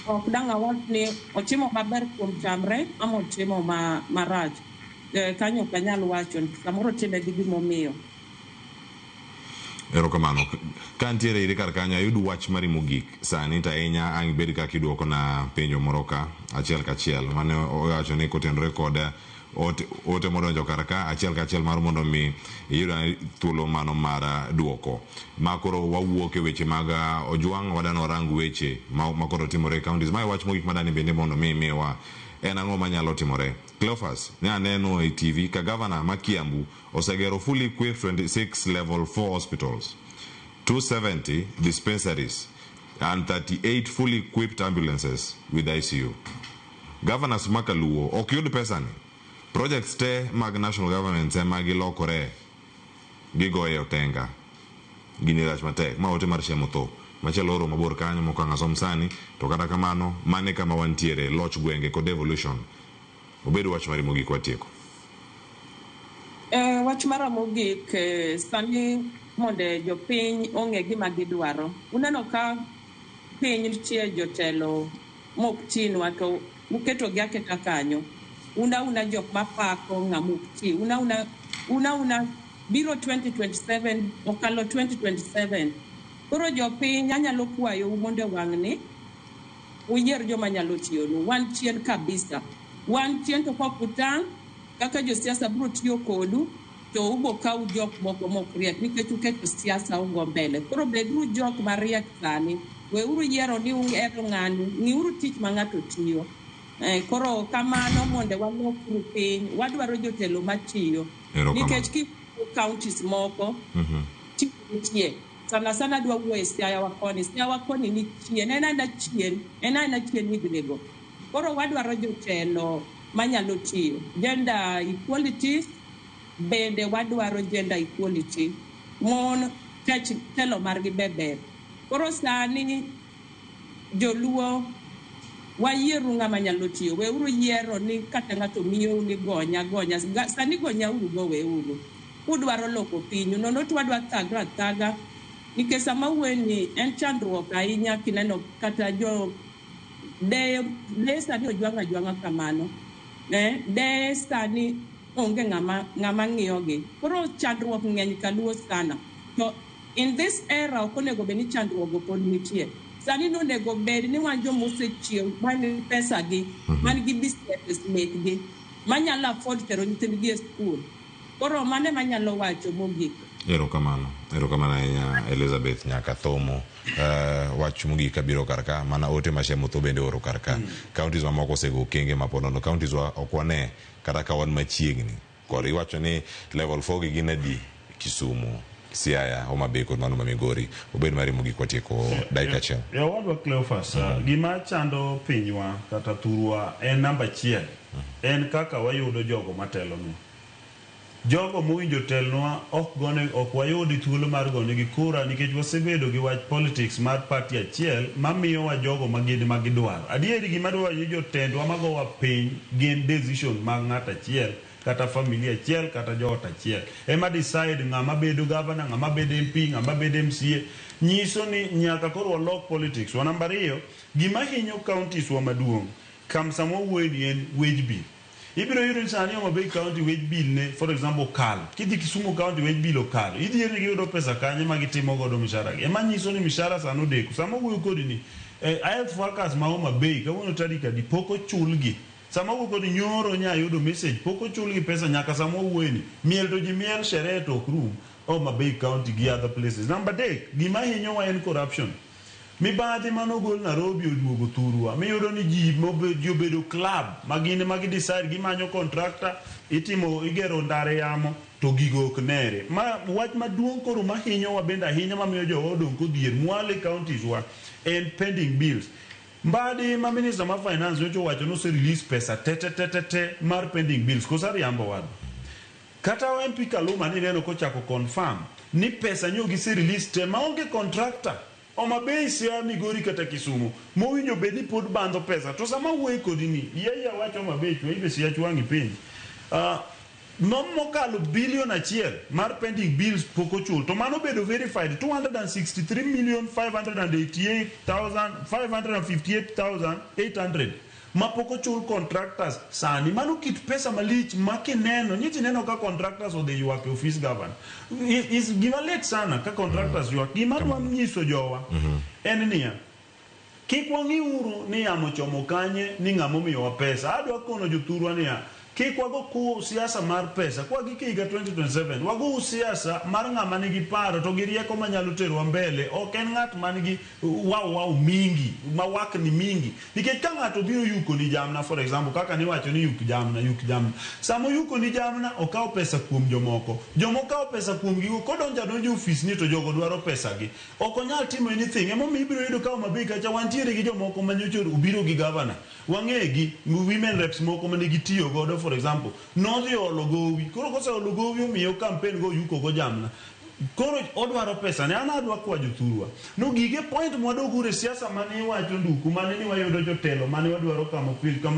ok dang' awach ni otimo maber kuom tamre ama otimo marach. Kanyo ok anyal wacho, samoro time gi gimomiyo. Erokamano. Ka ntiere iri kar kanyo, ayud wach mari mogik sani to ahinya ang' bed kaka iduoko na penjo moro ka achiel kachiel mane owacho ni kotenore kod ote modonjo kar ka achiel kachiel mar mondo mi iyud thuolo mano mar duoko. Ma koro wawuok e weche mag Ojwang' wadano rang weche ma koro timore counties. Ma wach mogik madani bende mondo mi miwa en ang'o manyalo timore. Cleophas ne aneno e TV ka gavana ma Kiambu osegero fully equipped 26 level 4 hospitals, 270 dispensaries and 38 fully equipped ambulances with ICU. Governors Makaluo ok yud pesa ni. Projects te mag national government ema gilokore gigoye otenga gini rach matek ma ote mar chiemo tho machielo oro mabor kanyo moko ang'asom sani to kata kamano mane kama wantiere loch gwenge kod devolution obedo wach mari mogik watieko. Wach mara mogik sani monde jopiny ong'e gima gidwaro. Uneno ka piny nitie jotelo mok tinwa to uketo gi aketa kanyo. Una jok mapako ng'amuk ti. Una biro 2027 okalo 2027. Koro jopiny anyalo kwayo mondo wang'ni uyier joma nyalo tiyonu. Wan chien kabisa. Wan chien to kokutang' kaka josiasa biro tiyo kodu to ubo kaw jok moko mok riek nikech uketo siasa ugo mbele. Koro bedru jok mariek sani. Weuru yiero ni ung'ero ng'ani. Ng'iuru tich ma ng'ato tiyo. Koro kamano mondo walokru piny wadwaro jotelo matiyo nikech ki counties moko titie sana dwa wuoye Siaya wakoni ni chien en aina chien hignigo. Koro wadwaro jotelo manyalo tiyo. Gender equality bende wadwaro gender equality mon telo margi beber. Koro sani joluo wayieru ng'ama nyalo tiyo. Weuru yiero ni kata ng'ato miyo ni gonya. Sani gonya uru go weuru. Udwaro loko pinyu. Nono twadwa thaga. Nikech sama weni en chandruok ahinya kineno kata jo de sani ojwang'a kamano. De sani onge ng'ama ng'iyogi. Koro chandruok ng'eny kaluo sana. To in this era okonego bed ni chandruok go pod nitie. Sani nonego bed ni wan joma osechiew man pesa gi man gi business mekgi manyalo afford tero nyithindgi e skul. Koro mane manyalo wacho mogik. Erokamano ahinya Elizabeth nyaka thomo. Wach mogik kabiro karka mana ote mashemo tho bende oro karka. Counties mamoko osego kenge maponono. Counties wa ok wane kata ka wan machiegni. Koro iwacho ni level 4 gi gin adi Kisumu, Siaya, Homa Bay kod mano ma Migori. Obed mari mogik watieko dakika achiel. Wadwa Cleophas, gima chando pinywa kata thurwa en namba achiel. En kaka wayudo jogo matelo ni. Jogo mowinjo telnwa ok wayudi thuolo mar gone gi kura nikech wasebedo gi wach politics mar party achiel mamiyo wa jogo magidwaro. Adieri gima dwaro ni jotendwa magowa piny gin decision mag ng'at achiel kata familia achiel kata joot achiel. Ema decide ng'ama bedo governor, ng'ama bedo MP, ng'ama bedo MCA. Nyiso ni nyaka koro walok politics. Wa namba 2, gima hinyo counties wa maduong' kam samo wuoyi en wage bill. Ibiro yudo sani Homa Bay County wage bill ne, for example, okalo. Kidhi Kisumu County wage bill okalo. Idhi yeri giyudo pesa kanye ma gitimo godo mishahara gi. Ema nyiso ni mishahara sano deko. Sama wuoyo kodi ni health workers ma Homa Bay kawuono tarik adi pok ochulgi. Sama wuoyo kodi nyoro nya yudo message pok ochulgi pesa nyaka sama wuoyo ni. Miel to ji miel, sherehe to ok rum. Homa Bay County gi other places. Number 3, gima hinyo wa en corruption. Mibadhi manogol Nairobi oduogo thurwa. Miyudo ni ji obedo club magine decide gimanyo contractor igero ndare yamo to gigo ok nere. Wach maduong' koro mahinyo wa bende ahinya mamiyo jogo odong' kodhier Mwale counties wa en pending bills. Mbadi ma minister ma finance nyocho wacho no se release pesa te mar pending bills kosa riambo wad. Kata MP Kaluma ni neno kochako confirm ni pesa nyogi se release te maonge contractor. Homa Bay, Siaya, Migori kata Kisumu mowinjo bed ni pod bando pesa to sama wuoyi kodi ni yeye wacho Homa Bay chwe ibe Siaya chwangi piny. mokalo billion achiel mar pending bills pok ochul to mano bedo verified 263,558,800 ma pok ochul contractors sani. Mano kit pesa malich makineno nyitineno ka contractors odhi ywak e office governor is gima lit sana ka contractors ywak. Gima dwa nyiso jowa en niya, kik wang'iuru ni yamo chomo kanye ni ng'amo miyowa pesa. Adwa kono jothurwa niya, kik wago ku siasa mar pesa. Kwa gike higa 2027 wago siasa mar ng'ama nigi paro to gi rieko manyalo terwa mbele. Ok en ng'at manigi wow mingi ma wakni mingi. Nikech ka ng'ato biro yuko ni jamna, for example kaka niwacho ni yuk jamna. Samo yuko ni jamna okaw pesa kuom jomoko. Jomoko pesa kuom gigo kodonja donjo office ni to jogo dwaro pesa gi. Ok onyal timo anything. Emo mi biro yudo ka mabe kacha wantiere gi jomoko manyocho ubiro gi governor. Wang'egi women reps moko manigi tiyo godo, for example nodhi olo gowi. Koro kose olo gowi omiyo campaign go yuko go jamna. Koro odwaro pesa ne. An adwa kwa jothurwa no gige point mwadogure siasa mane wacho nduku mane ni wayudo jotelo mane wadwaro kama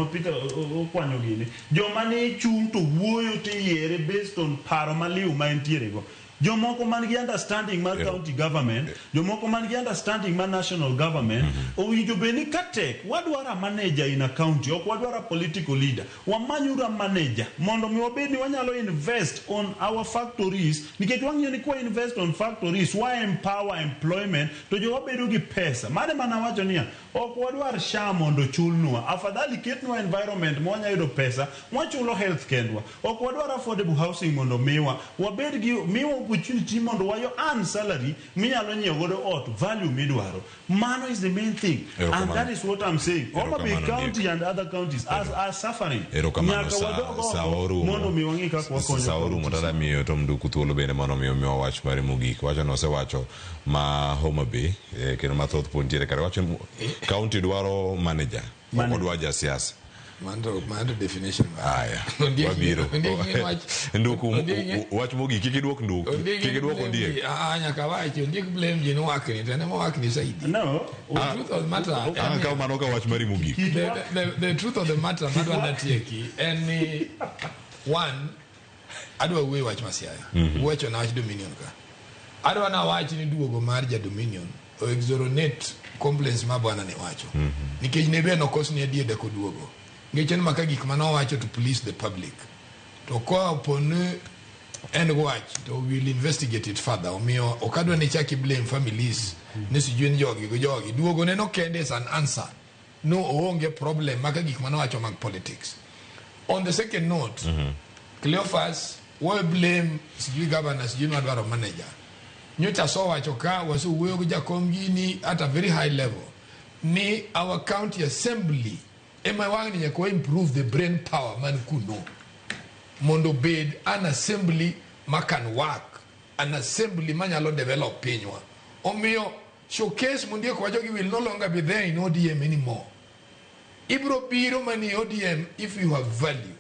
pita okwanyo gini joma ne chung to wuoyo te yiere based on paro maliw ma entiere go. Jomoko man gi understanding mar county government, jomoko man gi understanding mar national government, owinjo beni katek wadwara manager in a county, ok wadwara political leader. Wamanyura manager mondo mi wabedi wanyalo invest on our factories. Nikech wang'iyo ni kwa invest on factories, wa empower employment to jo wabedo gi pesa. Mane mana wacho niya, ok wadwar sha mondo chulnwa. Afadhali ketnwa environment mwanya yudo pesa, mwachulo health kendwa. Ok wadwar affordable housing mondo miwa. Wabed gi miwa opportunity mondo wayo earn salary minyalo nyiewo godo ot value midwaro. Mano is the main thing. And that is what I'm saying. Homa Bay County and other counties are suffering. Nyaka wadogo mondo mi wangi kako wakonyo. Saoru motara miyo tom duku thuolo bende mondo miyo wach mari mogik. Wacho no se wacho ma Homa Bay kendo mathoth pontiere kare wacho county dwaro manager. Odwa ja siasa. Mando definition. Aya. Wabiro. Nduku wach mogi kikidwok nduku. Kikidwok ondiek. Nyaka wacho ondiek blame jin wakni tene mo wakni saidi. No. The truth of the matter. Ka mano ka wach mari mogi. The truth of the matter madwa natieki en one adwa we wach masiaya. Wacho na wach Dominion ka. Adwa na wach ni duogo mar ja Dominion o exonerate complaints ma bwana ni wacho. Nikech nebe no kosni adieda koduogo. Ngechen maka gik mano wacho to police the public. To kwa upon and watch to will investigate it further. Omiyo okadwa ni chaki blame families. Nisi juen jogi go jogi. Duogo neno kende is an answer. No onge problem maka gik mano wacho mag politics. On the second note, Cleophas we blame sijui governor sijui madwaro manager. Nyocha so wacho ka wasu weyo go jakom gini at a very high level. Ni our county assembly Ema wangi ni kwa improve the brain power man kuno. Mondo bed an assembly ma can work. An assembly manyalo develop penywa. Omiyo showcase mundie kwa jogi will no longer be there in ODM anymore. Ibro biro mani ODM if you have value.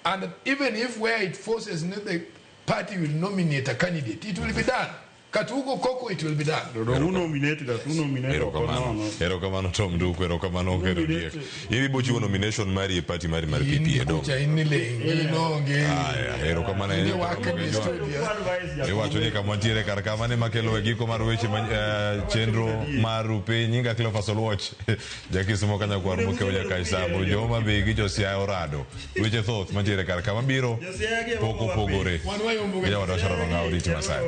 And even if where it forces the party will nominate a candidate, it will be done. Katugo koko it will be done. Who nominated us? Who nominated us? Ero kamano Tom Duku, ero kamano kero diek. Ibi bochi nomination mari party mari PPA do. Kucha inile inonge. Ero kamano ene. Wacho ni kamwantiere kar kamane makelo giko mar weche chenro maru pe nyinga Cleophas Watch. Jakisumo kanya kwar mokewo nyaka isabu joma be gi josia orado. Weche thoth mantiere kar kama biro poko pogore. Ya wadashara banga oriti masai.